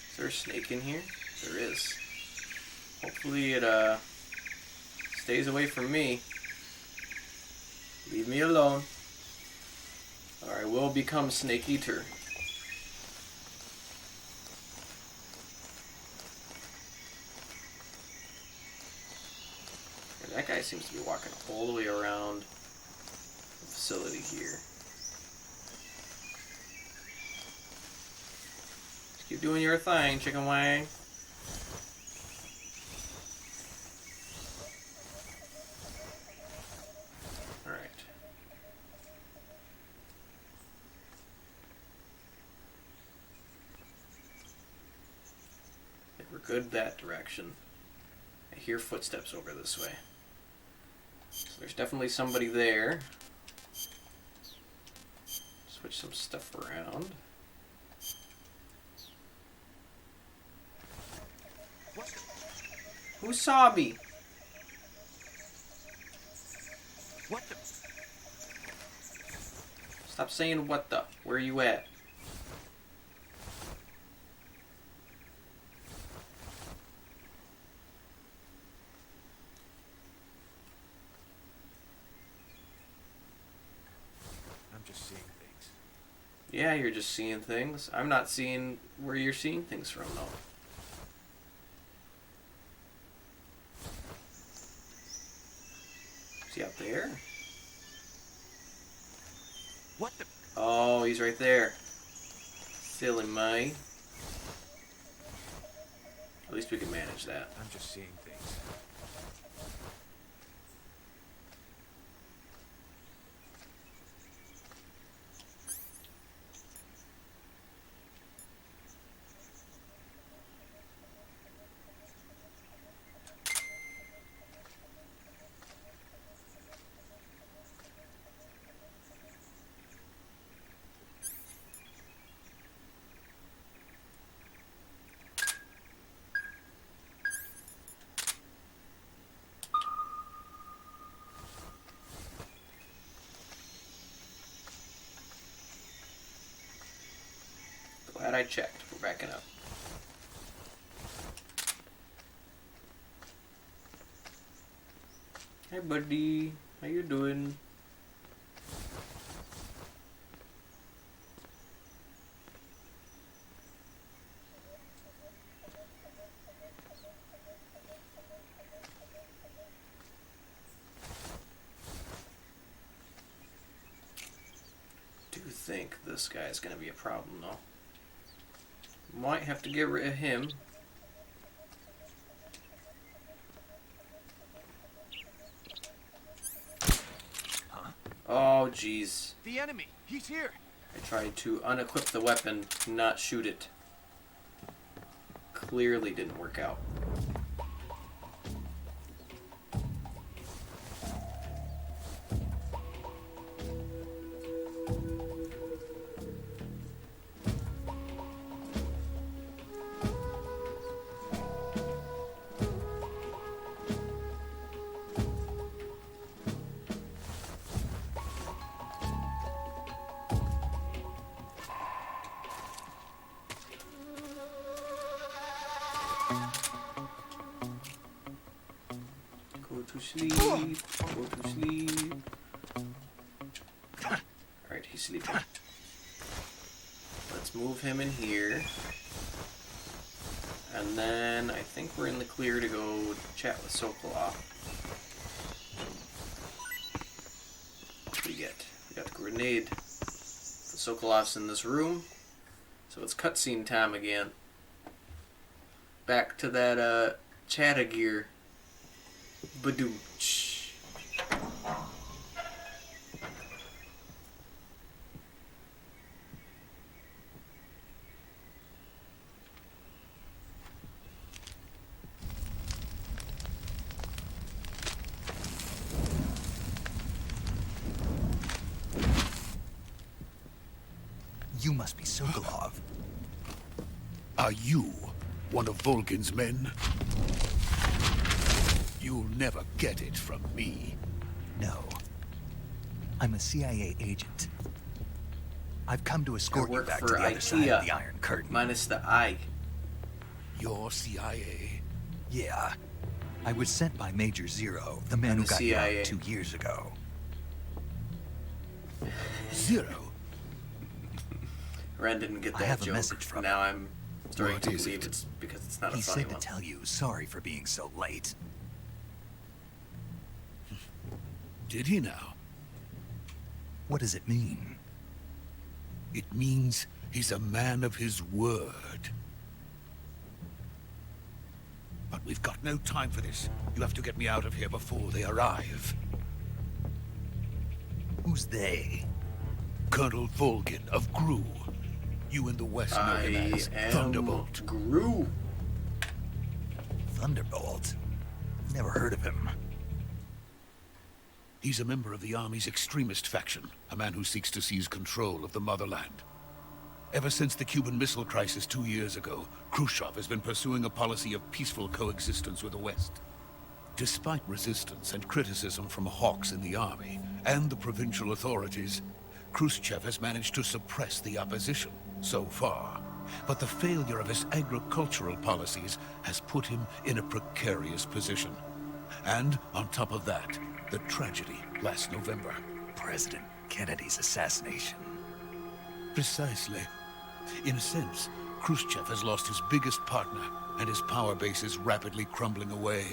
Is there a snake in here? There is. Hopefully it stays away from me. Leave me alone, or I will become Snake Eater. And that guy seems to be walking all the way around the facility here. Just keep doing your thing, chicken wing. Good that direction. I hear footsteps over this way. So there's definitely somebody there. Switch some stuff around. Who saw me? What the? Stop saying what the. Where are you at? Yeah, you're just seeing things. I'm not seeing where you're seeing things from, though. Is he up there? What the? Oh, he's right there. Silly me. At least we can manage that. I'm just seeing things. Glad I checked. We're backing up. Hey, buddy. How you doing? Do think this guy's gonna be a problem, though. Might have to get rid of him. Huh? Oh, jeez. The enemy! He's here! I tried to unequip the weapon, not shoot it. Clearly didn't work out. Go to sleep. Go to sleep. Alright, he's sleeping. Let's move him in here. And then I think we're in the clear to go chat with Sokolov. What do we get? We got the grenade. The Sokolov's in this room. So it's cutscene time again. Back to that chatta gear. Badooch. You must be Sokolov. Are you one of Volgin's men? You'll never get it from me. No. I'm a CIA agent. I've come to I escort you work back for to the other side of the IKEA. Iron Curtain. Minus the I. You're CIA? Yeah. I was sent by Major Zero, the man I'm who the got you CIA. out 2 years ago. Zero? Ren didn't get I that have a joke. message from now I'm starting What to is believe it? it's because it's not He a funny said to one. tell you sorry for being so late. Did he now? What does it mean? It means he's a man of his word. But we've got no time for this. You have to get me out of here before they arrive. Who's they? Colonel Volgin of Gru. You in the West know I him as am Thunderbolt. Gru. Thunderbolt? Never heard of him. He's a member of the Army's extremist faction, a man who seeks to seize control of the motherland. Ever since the Cuban Missile Crisis 2 years ago, Khrushchev has been pursuing a policy of peaceful coexistence with the West. Despite resistance and criticism from hawks in the army and the provincial authorities, Khrushchev has managed to suppress the opposition so far. But the failure of his agricultural policies has put him in a precarious position. And on top of that, the tragedy last November. President Kennedy's assassination. Precisely. In a sense, Khrushchev has lost his biggest partner, and his power base is rapidly crumbling away.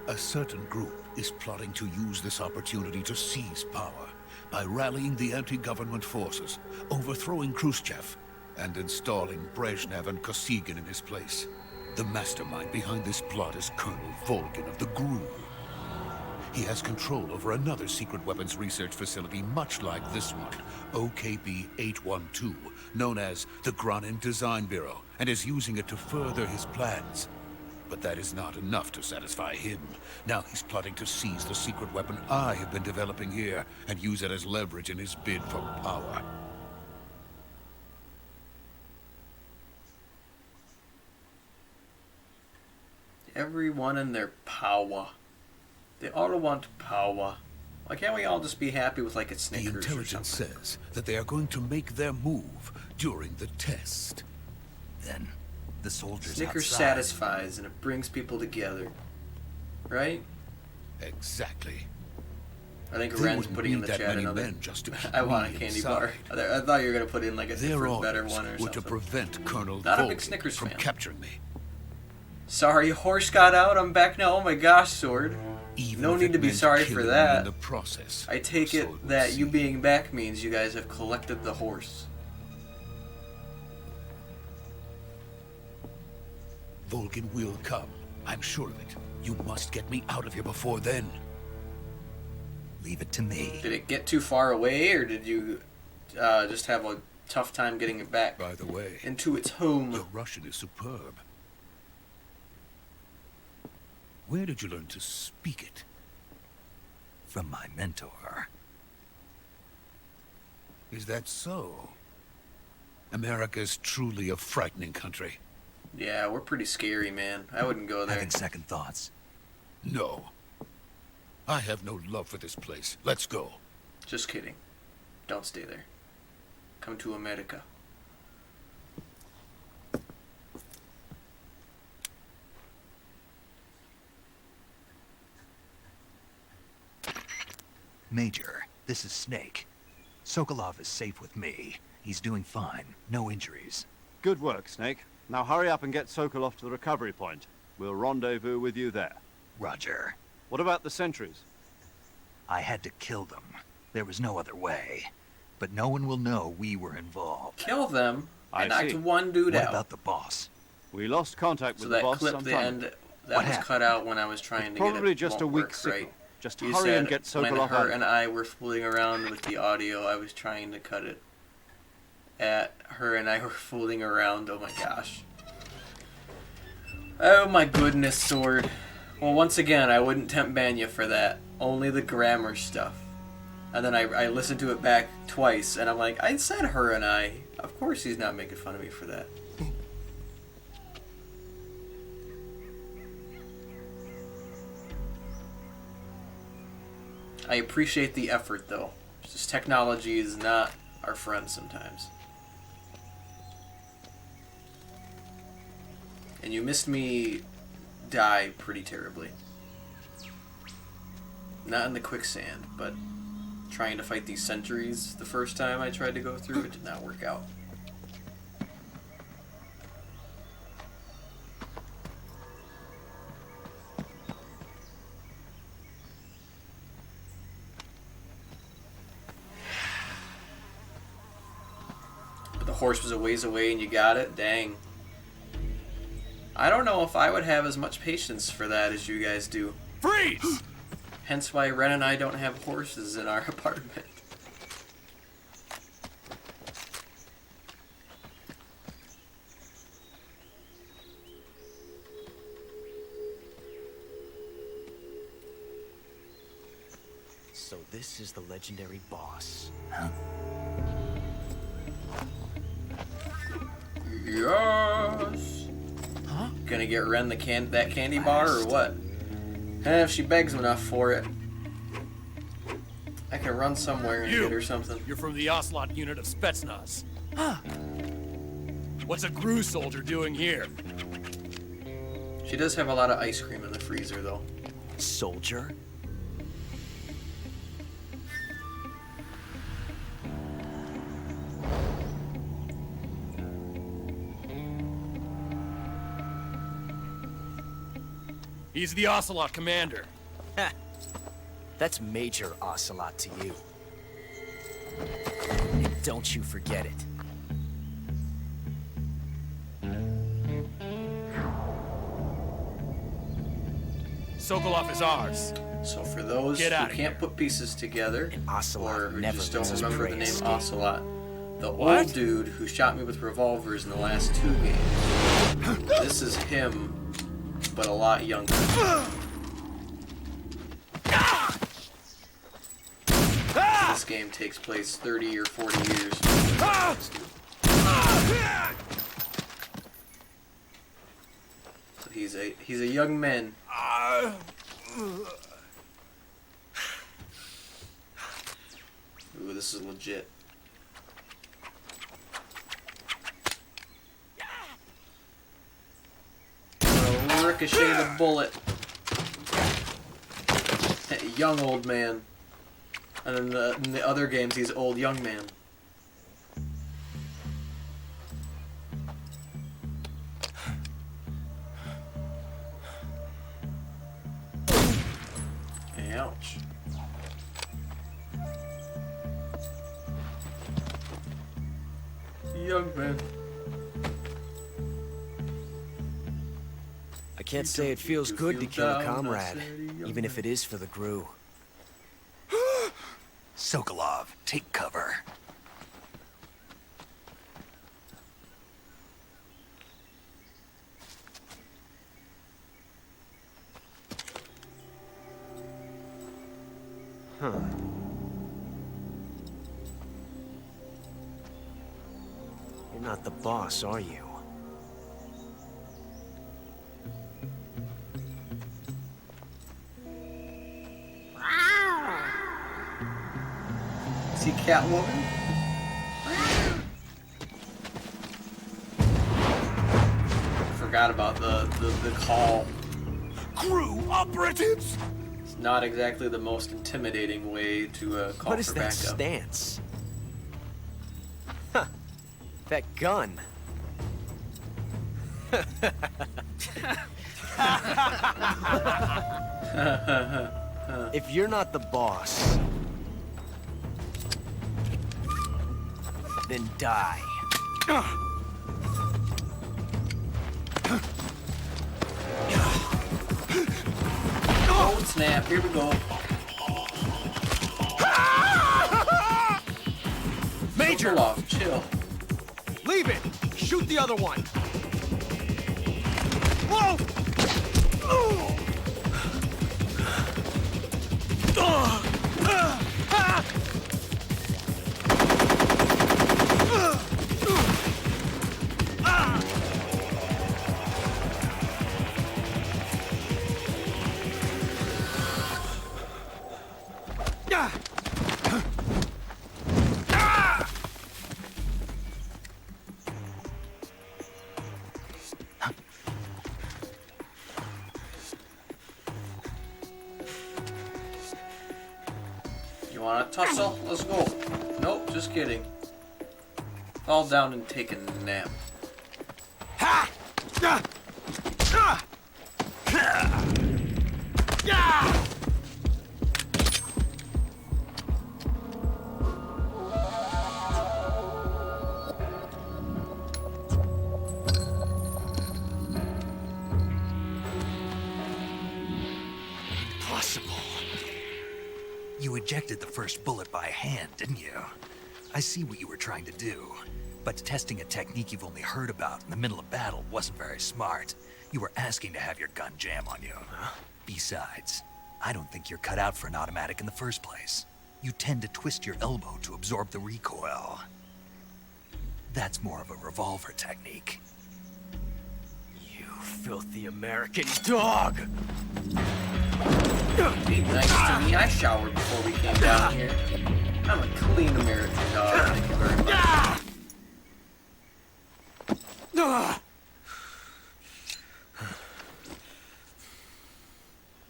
A certain group is plotting to use this opportunity to seize power by rallying the anti-government forces, overthrowing Khrushchev, and installing Brezhnev and Kosygin in his place. The mastermind behind this plot is Colonel Volgin of the GRU. He has control over another secret weapons research facility much like this one, OKB-812, known as the Granin Design Bureau, and is using it to further his plans. But that is not enough to satisfy him. Now he's plotting to seize the secret weapon I have been developing here and use it as leverage in his bid for power. Everyone and their power. They all want power. Why can't we all just be happy with like a The Snickers or intelligence something? says that they are going to make their move during the test. Then, the soldiers Snickers outside. satisfies and it brings people together. Right? Exactly. I think They Ren's wouldn't putting in need the that chat many another. men just to keep I want a me candy inside. bar. I thought you were gonna put in like a Their different, better orders one or were something. to prevent Colonel Not a big Volgin Snickers from fan. capturing me. Sorry, horse got out. I'm back now. Oh my gosh, Sword. Even No if need it to be meant sorry for killing me that. in the process. I take So it would that you seem. being back means you guys have collected the horse. Volgin will come. I'm sure of it. You must get me out of here before then. Leave it to me. Did it get too far away, or did you just have a tough time getting it back By the way, into its home? your Russian is superb. Where did you learn to speak it? From my mentor. Is that so? America's truly a frightening country. Yeah, we're pretty scary, man. I wouldn't go there. Having second thoughts. No. I have no love for this place. Let's go. Just kidding. Don't stay there. Come to America. Major, this is Snake. Sokolov is safe with me. He's doing fine. No injuries. Good work, Snake. Now hurry up and get Sokolov to the recovery point. We'll rendezvous with you there. Roger. What about the sentries? I had to kill them. There was no other way. But no one will know we were involved. Kill them. I I knocked see. one dude What out. about the boss? We lost contact So with the that boss clip, some the time end, ago. that What was happened? cut out when I was trying to Probably get it. just a won't weak work signal. right. Just You hurry said and get when Sokolov her out. and I were fooling around with the audio, I was trying to cut it. At her and I were fooling around. Oh my gosh. Oh my goodness, Sword. Well, once again, I wouldn't tempt ban you for that. Only the grammar stuff. And then I listened to it back twice, and I'm like, I said her and I. Of course he's not making fun of me for that. I appreciate the effort, though. Just technology is not our friend sometimes. And you missed me die pretty terribly. Not in the quicksand, but trying to fight these sentries the first time I tried to go through, it did not work out. But the horse was a ways away and you got it? Dang. I don't know if I would have as much patience for that as you guys do. Freeze! Hence why Ren and I don't have horses in our apartment. So this is the legendary boss. Yes! Huh? Gonna get Ren that candy bar or what? If she begs enough for it, I can run somewhere and get her something. You're from the Ocelot unit of Spetsnaz. Huh. What's a GRU soldier doing here? She does have a lot of ice cream in the freezer, though. Soldier? He's the Ocelot commander. That's Major Ocelot to you. And don't you forget it. Sokolov is ours. So for those who can't put pieces together, or who just don't remember the name Ocelot, the old dude who shot me with revolvers in the last 2 games, this is him, but a lot younger. This game takes place 30 or 40 years. So he's a young man. Ooh, this is legit. Ricochet the bullet. Young old man. And then in the other games, he's old young man. Ouch. Young man. I can't say it feels good to kill a comrade, even if it is for the GRU. Sokolov, take cover. Huh. You're not the boss, are you? Is he Catwoman? Forgot about the call. GRU operatives! It's not exactly the most intimidating way to call What is for that backup. stance? Huh. That gun. If you're not the boss, then die. Oh snap, here we go. Major! Off, chill. Leave it! Shoot the other one! Whoa! tussle. Let's go. Nope, just kidding. Fall down and take a nap. Ha! Impossible. You ejected the first bullet by hand, didn't you? I see what you were trying to do, but testing a technique you've only heard about in the middle of battle wasn't very smart. You were asking to have your gun jam on you. Besides, I don't think you're cut out for an automatic in the first place. You tend to twist your elbow to absorb the recoil. That's more of a revolver technique. You filthy American dog! Be nice to me. I showered before we came down here. I'm a clean American dog. Thank you very much.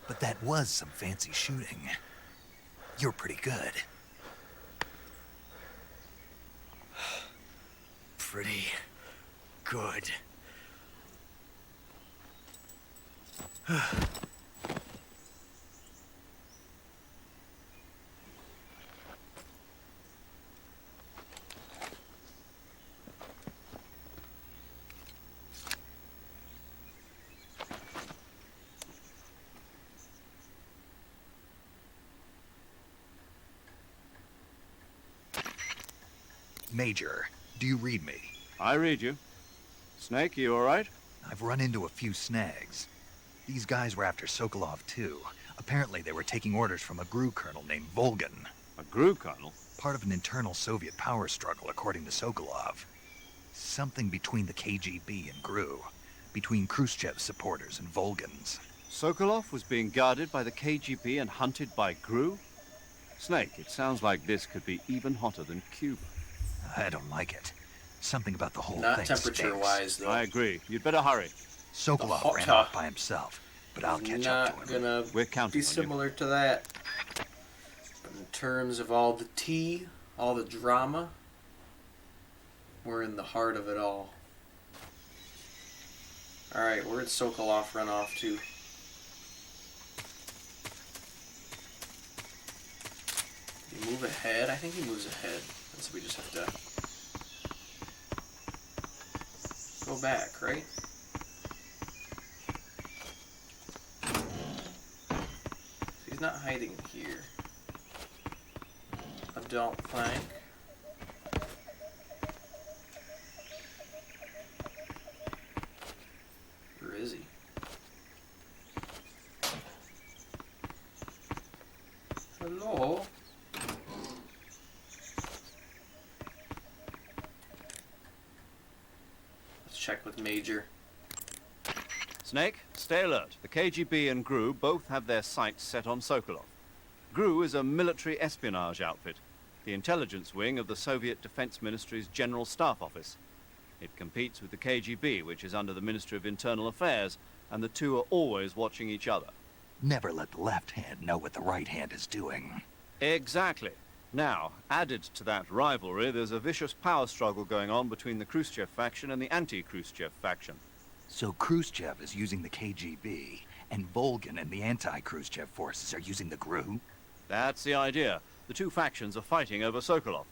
But that was some fancy shooting. You're pretty good. Pretty good. Major, do you read me? I read you. Snake, you all right? I've run into a few snags. These guys were after Sokolov too. Apparently they were taking orders from a GRU colonel named Volgan. A GRU colonel? Part of an internal Soviet power struggle, according to Sokolov. Something between the KGB and GRU. Between Khrushchev's supporters and Volgan's. Sokolov was being guarded by the KGB and hunted by GRU? Snake, it sounds like this could be even hotter than Cuba. I don't like it. Something about the whole Not thing temperature-wise, though. I agree. You'd better hurry. Sokolov ran off by himself, but I'll catch up Not to him. gonna We're counting be on you. similar to that. But in terms of all the tea, all the drama, we're in the heart of it all. Alright, where'd Sokolov run off to? Did he move ahead? I think he moves ahead. So we just have to go back, right? He's not hiding here. I don't think. Where is he? Hello? Let's check with Major. Snake, stay alert. The KGB and GRU both have their sights set on Sokolov. GRU is a military espionage outfit, the intelligence wing of the Soviet Defense Ministry's General Staff Office. It competes with the KGB, which is under the Ministry of Internal Affairs, and the two are always watching each other. Never let the left hand know what the right hand is doing. Exactly. Now, added to that rivalry, there's a vicious power struggle going on between the Khrushchev faction and the anti-Khrushchev faction. So Khrushchev is using the KGB, and Volgan and the anti-Khrushchev forces are using the GRU? That's the idea. The two factions are fighting over Sokolov.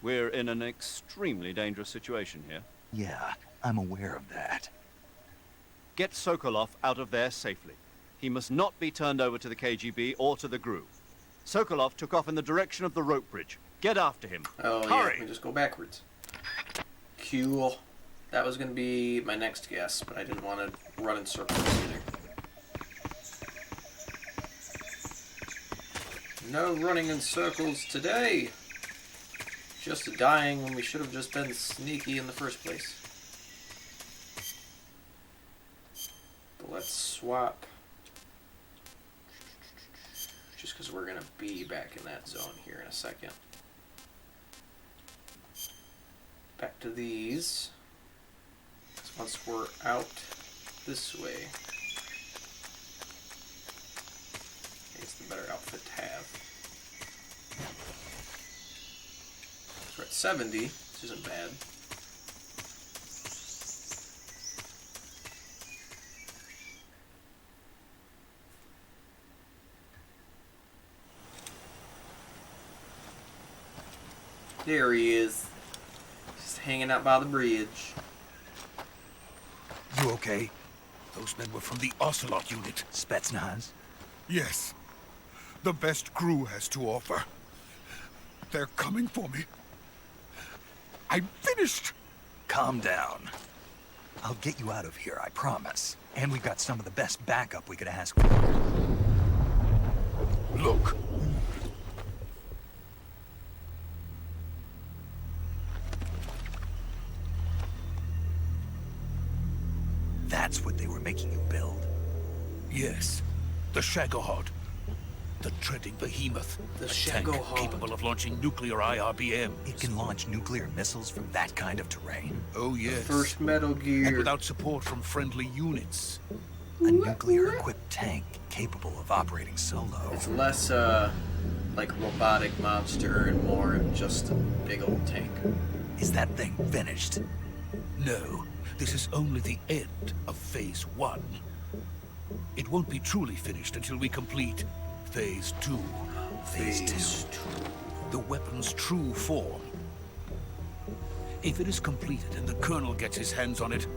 We're in an extremely dangerous situation here. Yeah, I'm aware of that. Get Sokolov out of there safely. He must not be turned over to the KGB or to the GRU. Sokolov took off in the direction of the rope bridge. Get after him. Oh, Hurry! yeah, we just go backwards. Cool. That was going to be my next guess, but I didn't want to run in circles either. No running in circles today. Just dying when we should have just been sneaky in the first place. But let's swap. Just because we're going to be back in that zone here in a second. Back to these. Once we're out this way, it's the better outfit to have. We're at 70, which isn't bad. There he is. Just hanging out by the bridge. You okay? Those men were from the Ocelot unit. Spetsnaz? Yes. The best crew has to offer. They're coming for me. I'm finished! Calm down. I'll get you out of here, I promise. And we've got some of the best backup we could ask for. Look. That's what they were making you build? Yes. The Shagohod. The treading behemoth. The A tank Shagohod. capable of launching nuclear IRBMs. It can launch nuclear missiles from that kind of terrain? Oh, yes. First Metal And Gear. without support from friendly units. A nuclear-equipped tank capable of operating solo. It's less, like robotic monster and more just a big old tank. Is that thing finished? No, this is only the end of Phase 1. It won't be truly finished until we complete Phase 2. Phase 2. The weapon's true form. If it is completed and the Colonel gets his hands on it,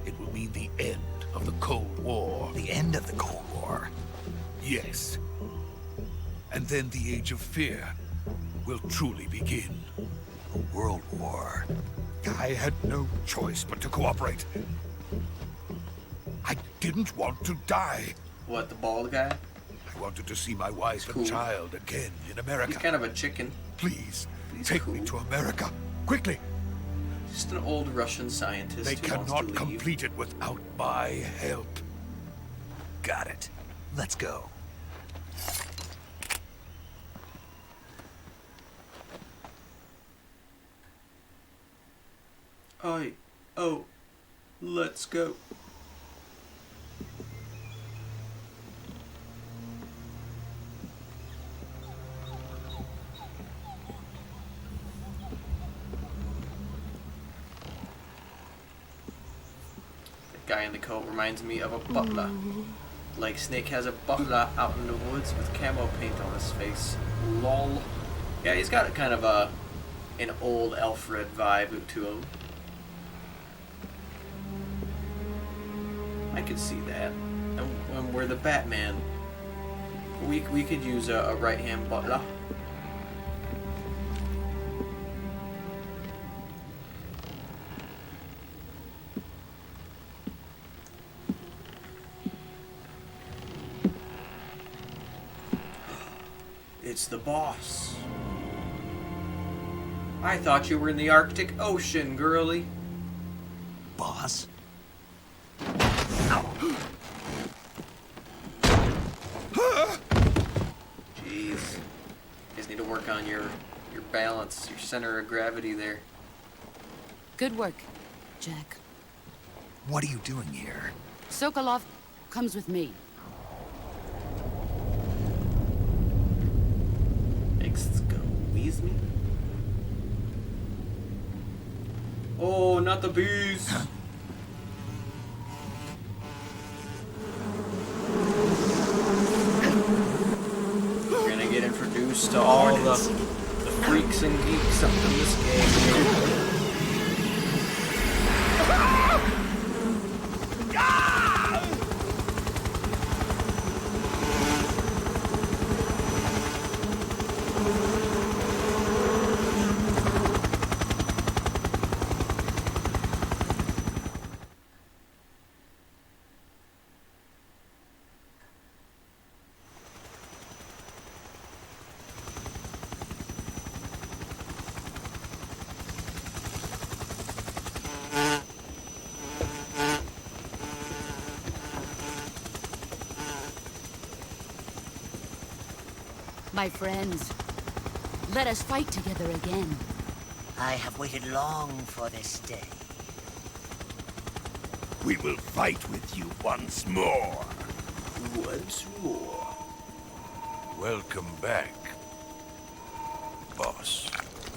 it will mean the end of the Cold War. The end of the Cold War? Yes. And then the Age of Fear will truly begin. A world war. I had no choice but to cooperate. I didn't want to die. What, the bald guy? I wanted to see my wife Cool. and child again in America. He's kind of a chicken. Please, He's take cool. me to America. Quickly. Just an old Russian scientist They who wants to cannot leave. complete it without my help. Got it. Let's go. Oh, let's go. That guy in the coat reminds me of a butler. Like Snake has a butler out in the woods with camo paint on his face. Lol. Yeah, he's got kind of an old Alfred vibe to him. I could see that. And when we're the Batman, we could use a right-hand butler. It's the boss. I thought you were in the Arctic Ocean, girly. Boss? Jeez. You guys need to work on your balance, your center of gravity there. Good work, Jack. What are you doing here? Sokolov comes with me. Squeeze me? Oh, not the bees! We're gonna get introduced to all the freaks and geeks up in this game. My friends, let us fight together again. I have waited long for this day. We will fight with you once more. Once more. Welcome back, boss.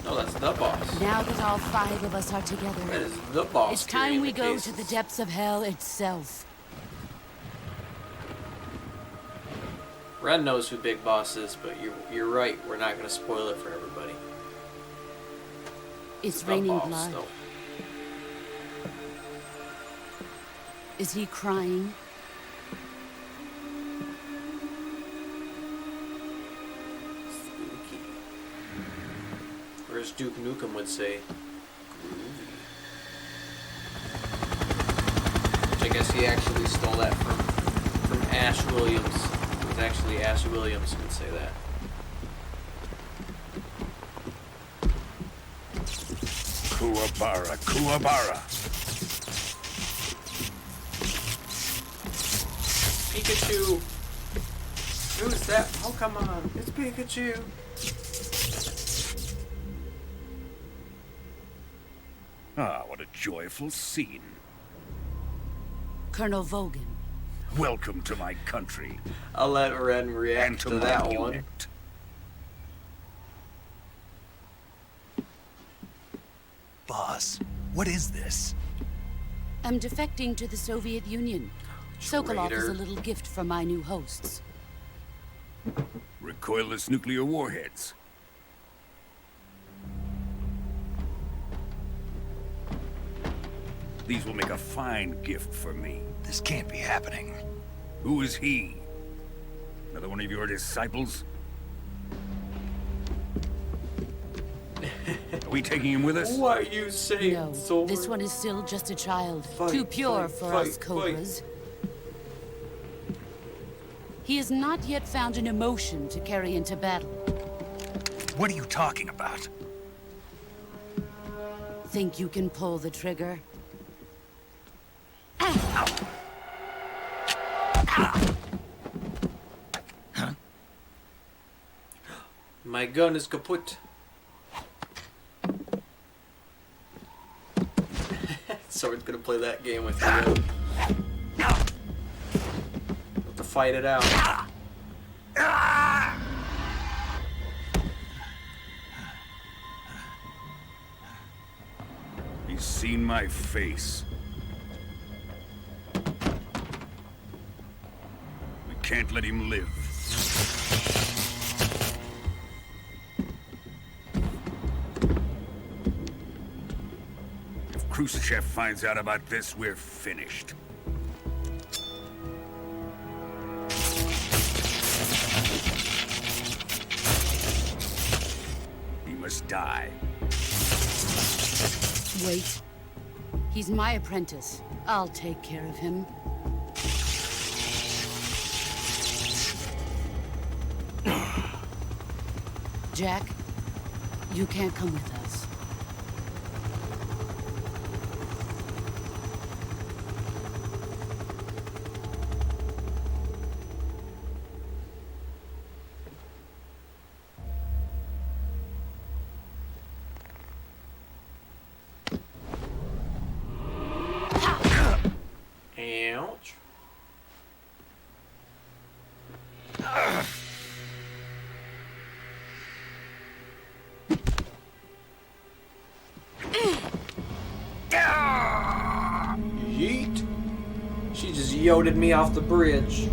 No, that's the boss. Now that all 5 of us are together, That is the boss. it's time carrying we the go cases. to the depths of hell itself. Ren knows who Big Boss is, but you're right. We're not going to spoil it for everybody. It's The raining boss, blood. though. Is he crying? Spooky. Or as Duke Nukem would say, groovy. Which I guess he actually stole that from Ash Williams. It was actually Ash Williams who would say that. Kuwabara, Kuwabara. Pikachu! Who's that? Oh, come on. It's Pikachu. Ah, what a joyful scene. Colonel Vogan. Welcome to my country. I'll let Ren And react to to my that one. unit. Boss, what is this? I'm defecting to the Soviet Union. Sokolov is Traitor. a little gift from my new hosts. Recoilless nuclear warheads. These will make a fine gift for me. This can't be happening. Who is he? Another one of your disciples? Are we taking him with us? What are you saying, No, Sword? this one is still just a child. Fight, Too pure fight, for fight, us Cobras. He has not yet found an emotion to carry into battle. What are you talking about? Think you can pull the trigger? My gun is kaput. Sword's gonna play that game with you. Have to fight it out. He's seen my face. We can't let him live. If Khrushchev finds out about this, we're finished. He must die. Wait. He's my apprentice. I'll take care of him. Jack, you can't come with us. Ouch. Yeet. She just yoted me off the bridge.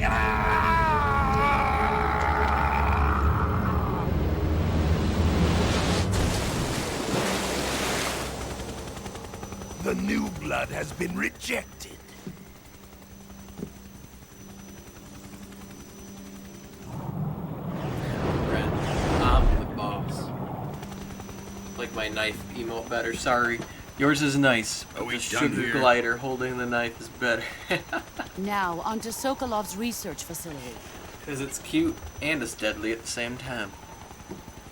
The new blood has been rejected. Ren, I'm the boss. Like my knife emote better, sorry. Yours is nice, but Are we the done sugar here? glider holding the knife is better. Now, onto Sokolov's research facility. Because it's cute and it's deadly at the same time.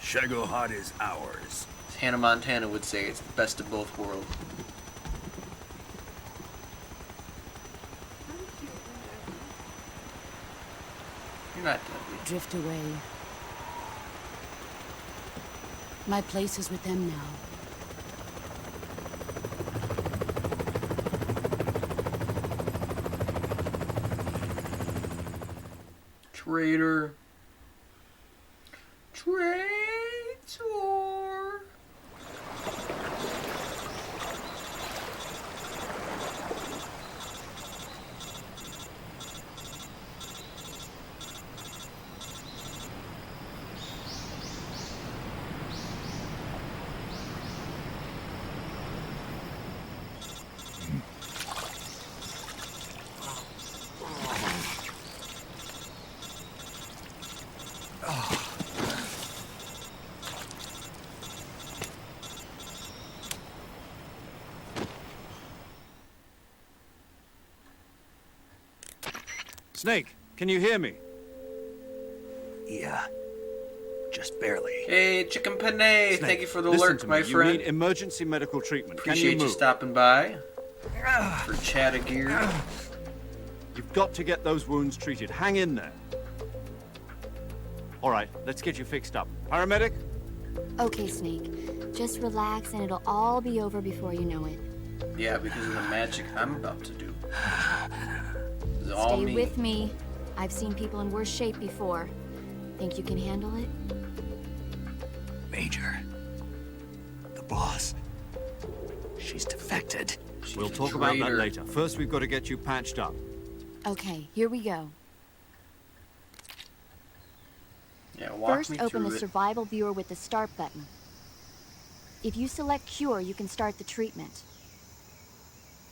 Shagohod is ours. As Hannah Montana would say, it's the best of both worlds. You're not deadly. Drift away. My place is with them now. Traitor. Traitor. Snake, can you hear me? Yeah. Just barely. Hey, Chicken Panay, Snake, thank you for the listen alert, to my me. friend. You need emergency medical treatment. Can Appreciate you you move? stopping by for Chattagear. You've got to get those wounds treated. Hang in there. All right, let's get you fixed up. Paramedic? Okay, Snake. Just relax and it'll all be over before you know it. Yeah, because of the magic I'm about to do. This is all Stay me. with me. I've seen people in worse shape before. Think you can handle it? Major. The boss. She's defected. We'll talk about that later. First, we've got to get you patched up. Okay, here we go. Yeah, walk First, me open through the it. survival viewer with the start button. If you select cure, you can start the treatment.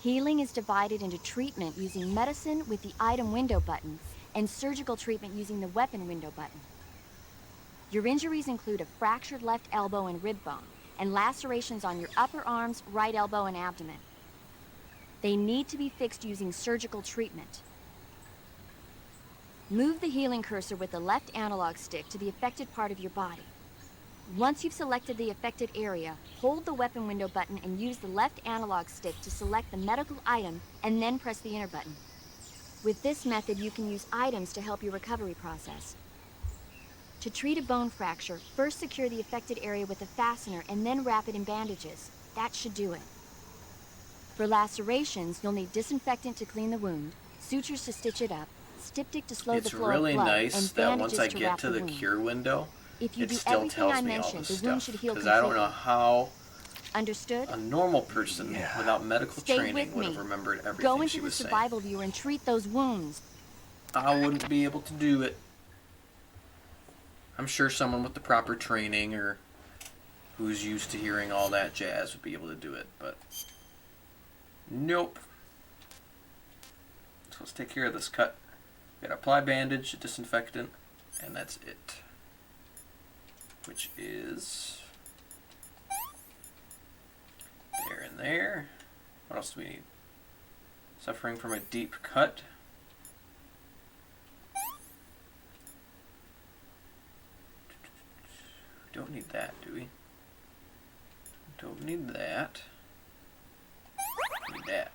Healing is divided into treatment using medicine with the item window button and surgical treatment using the weapon window button. Your injuries include a fractured left elbow and rib bone and lacerations on your upper arms, right elbow, and abdomen. They need to be fixed using surgical treatment. Move the healing cursor with the left analog stick to the affected part of your body. Once you've selected the affected area, hold the weapon window button and use the left analog stick to select the medical item and then press the enter button. With this method, you can use items to help your recovery process. To treat a bone fracture, first secure the affected area with a fastener and then wrap it in bandages. That should do it. For lacerations, you'll need disinfectant to clean the wound, sutures to stitch it up, styptic to slow the It's flow really of blood, nice and that once bandages I to get wrap to the wound. cure window, If you it do still everything tells I me all mentioned, this the wound stuff. should heal Because I don't know completely. how Understood? a normal person without medical Stay training with would me. have remembered everything Go she into the was saying. survival viewer and treat those wounds. I wouldn't be able to do it. I'm sure someone with the proper training or who's used to hearing all that jazz would be able to do it, but nope. So let's take care of this cut. Gotta apply bandage, disinfectant, and that's it. Which is there and there. What else do we need? Suffering from a deep cut. Don't need that, do we? Don't need that. Need that.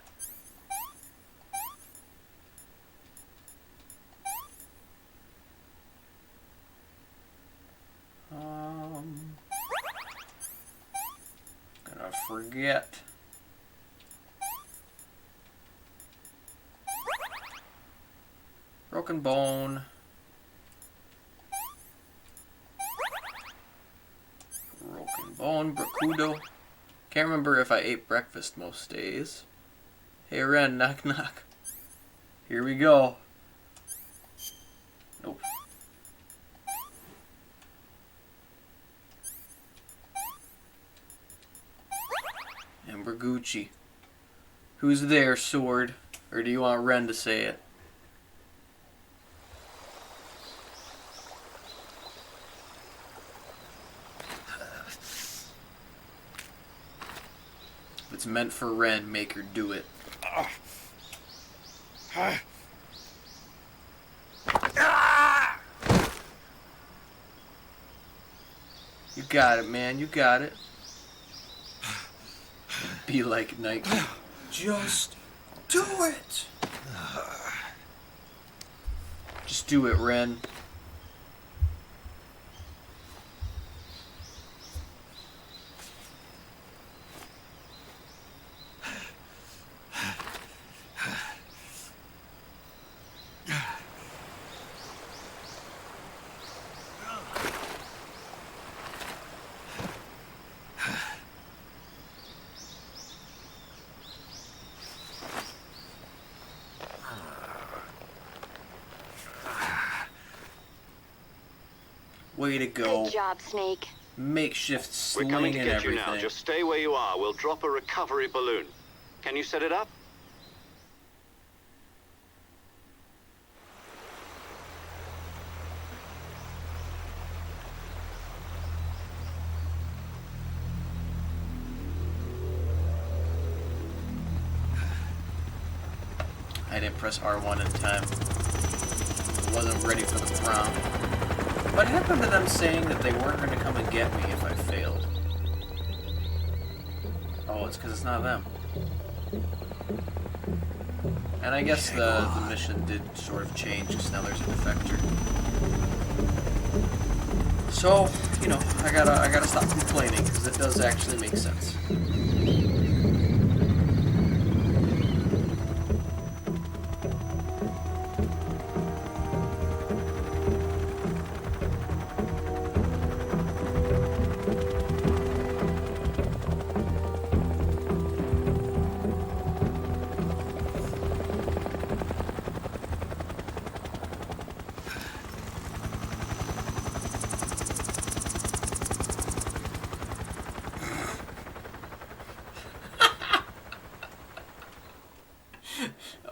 Gonna forget. Broken bone. Broken bone, bracudo. Can't remember if I ate breakfast most days. Hey Ren, knock knock. Here we go. Nope. Ember Gucci. Who's there, sword? Or do you want Ren to say it? If it's meant for Ren, make her do it. You got it, man. You got it. Be like Nike. Just do it. Just do it, Ren. Way to go. Good job, Snake. Makeshift We're sling coming to and get you everything. now. Just stay where you are. We'll drop a recovery balloon. Can you set it up? I didn't press R1 in time. wasn't ready for the prompt. What happened to them saying that they weren't going to come and get me if I failed? Oh, it's because it's not them. And I guess the mission did sort of change because now there's a defector. So, you know, I gotta stop complaining because it does actually make sense.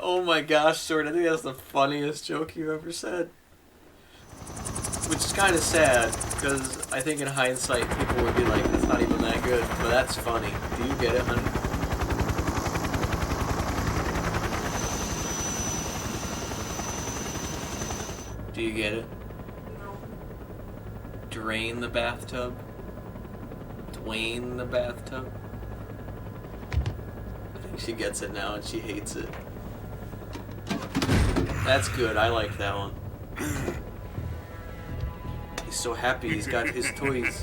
Oh my gosh, Sword, I think that's the funniest joke you've ever said. Which is kind of sad, because I think in hindsight people would be like, that's not even that good, but that's funny. Do you get it, honey? Do you get it? Drain the bathtub? Dwayne the bathtub? I think she gets it now and she hates it. That's good, I like that one. He's so happy he's got his toys.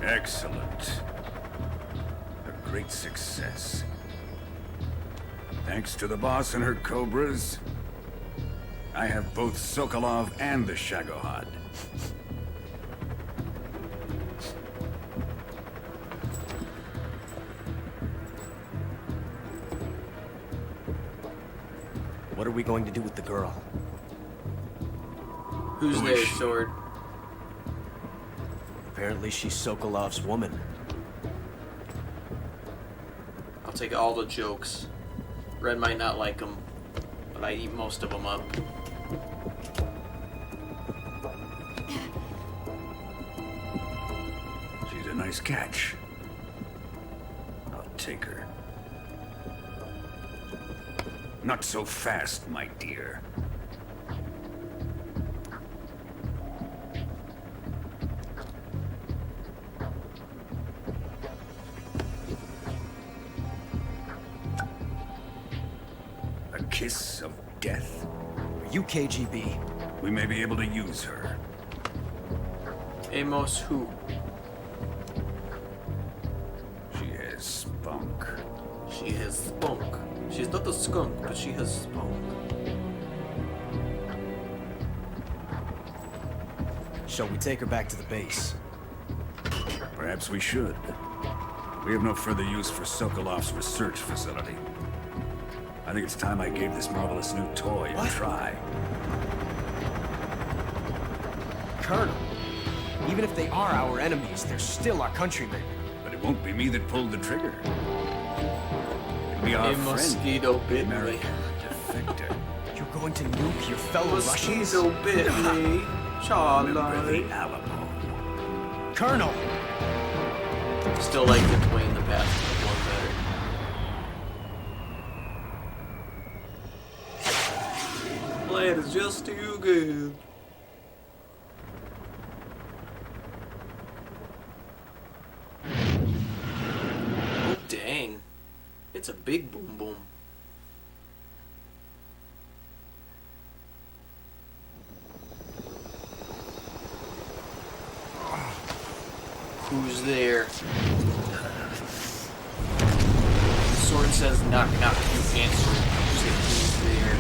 Excellent. A great success. Thanks to the boss and her cobras, I have both Sokolov and the Shagohod. What are we going to do with the girl? Who's there, Sword? Apparently she's Sokolov's woman. I'll take all the jokes. Red might not like them, but I eat most of them up. She's a nice catch. I'll take her. Not so fast, my dear. A kiss of death? Are you KGB? We may be able to use her. Amos who? She has spunk. She has spunk. She's not a skunk, but she has spunk. Shall we take her back to the base? Perhaps we should. We have no further use for Sokolov's research facility. I think it's time I gave this marvelous new toy a try. Colonel, even if they are our enemies, they're still our countrymen. But it won't be me that pulled the trigger. It'll be our A mosquito bit me. American defector. You're going to nuke your fellow Russians? Mosquito bit me. Remember the Charlie. Alamo. Colonel! Still like the Dwayne the Bathtub one better. Blade is just too good. Oh dang. It's a big boom boom. Who's there? Sword says knock knock, you answer. You say who's there?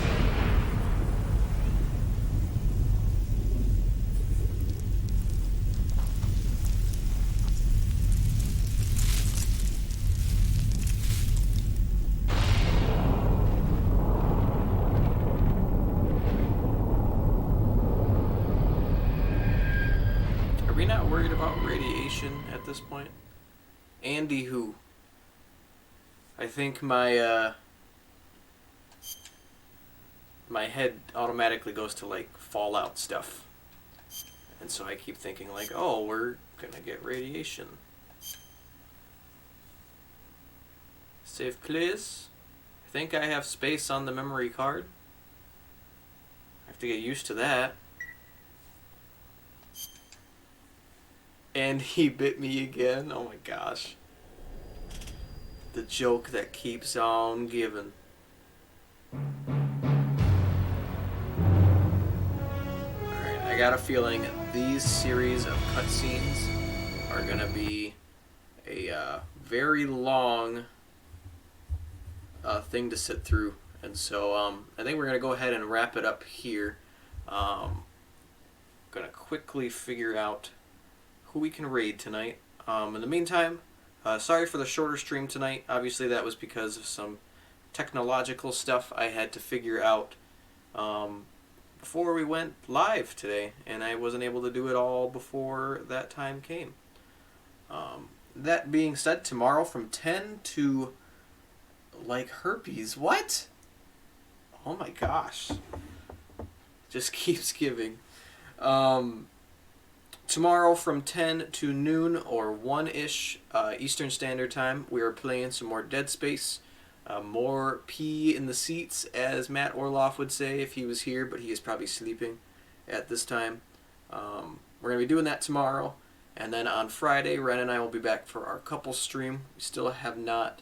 Are we not worried about radiation at this point? Andy who? I think my my head automatically goes to like Fallout stuff. And so I keep thinking like, oh, we're gonna get radiation. Save please. I think I have space on the memory card. I have to get used to that. And he bit me again. Oh my gosh. The joke that keeps on giving. Alright, I got a feeling these series of cutscenes are going to be a very long thing to sit through. And so I think we're going to go ahead and wrap it up here. Going to quickly figure out who we can raid tonight. In the meantime, sorry for the shorter stream tonight. Obviously that was because of some technological stuff I had to figure out before we went live today, and I wasn't able to do it all before that time came. That being said, tomorrow from 10 to like herpes. What? Oh my gosh. Just keeps giving. Tomorrow from 10 to noon or 1-ish Eastern Standard Time, we are playing some more Dead Space. More pee in the seats, as Matt Orloff would say if he was here, but he is probably sleeping at this time. We're going to be doing that tomorrow. And then on Friday, Ren and I will be back for our couple stream. We still have not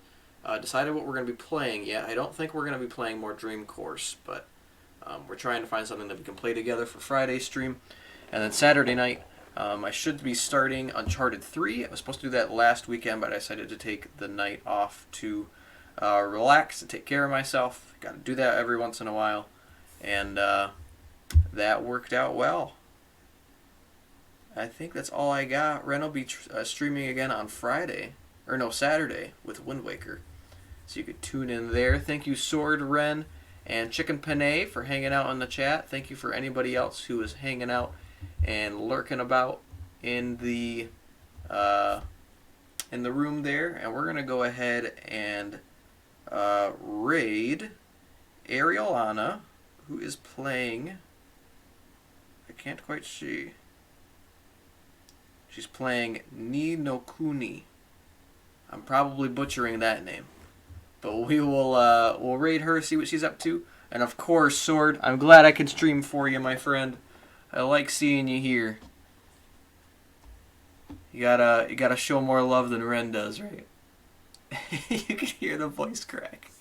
decided what we're going to be playing yet. I don't think we're going to be playing more Dream Course, but we're trying to find something that we can play together for Friday's stream. And then Saturday night, I should be starting Uncharted 3. I was supposed to do that last weekend, but I decided to take the night off to relax and take care of myself. Got to do that every once in a while. And that worked out well. I think that's all I got. Ren will be streaming again on Friday. Or no, Saturday with Wind Waker. So you could tune in there. Thank you, Sword, Ren, and Chicken Panay for hanging out in the chat. Thank you for anybody else who is hanging out and lurking about in the room there. And we're going to go ahead and raid Arielana, who is playing... I can't quite see... She's playing Ni no Kuni. I'm probably butchering that name. But we'll raid her, see what she's up to. And of course, Sword, I'm glad I can stream for you, my friend. I like seeing you here. You gotta show more love than Ren does, right? You can hear the voice crack.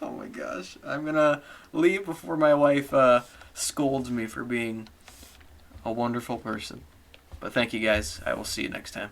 Oh my gosh. I'm gonna leave before my wife scolds me for being a wonderful person. But thank you guys. I will see you next time.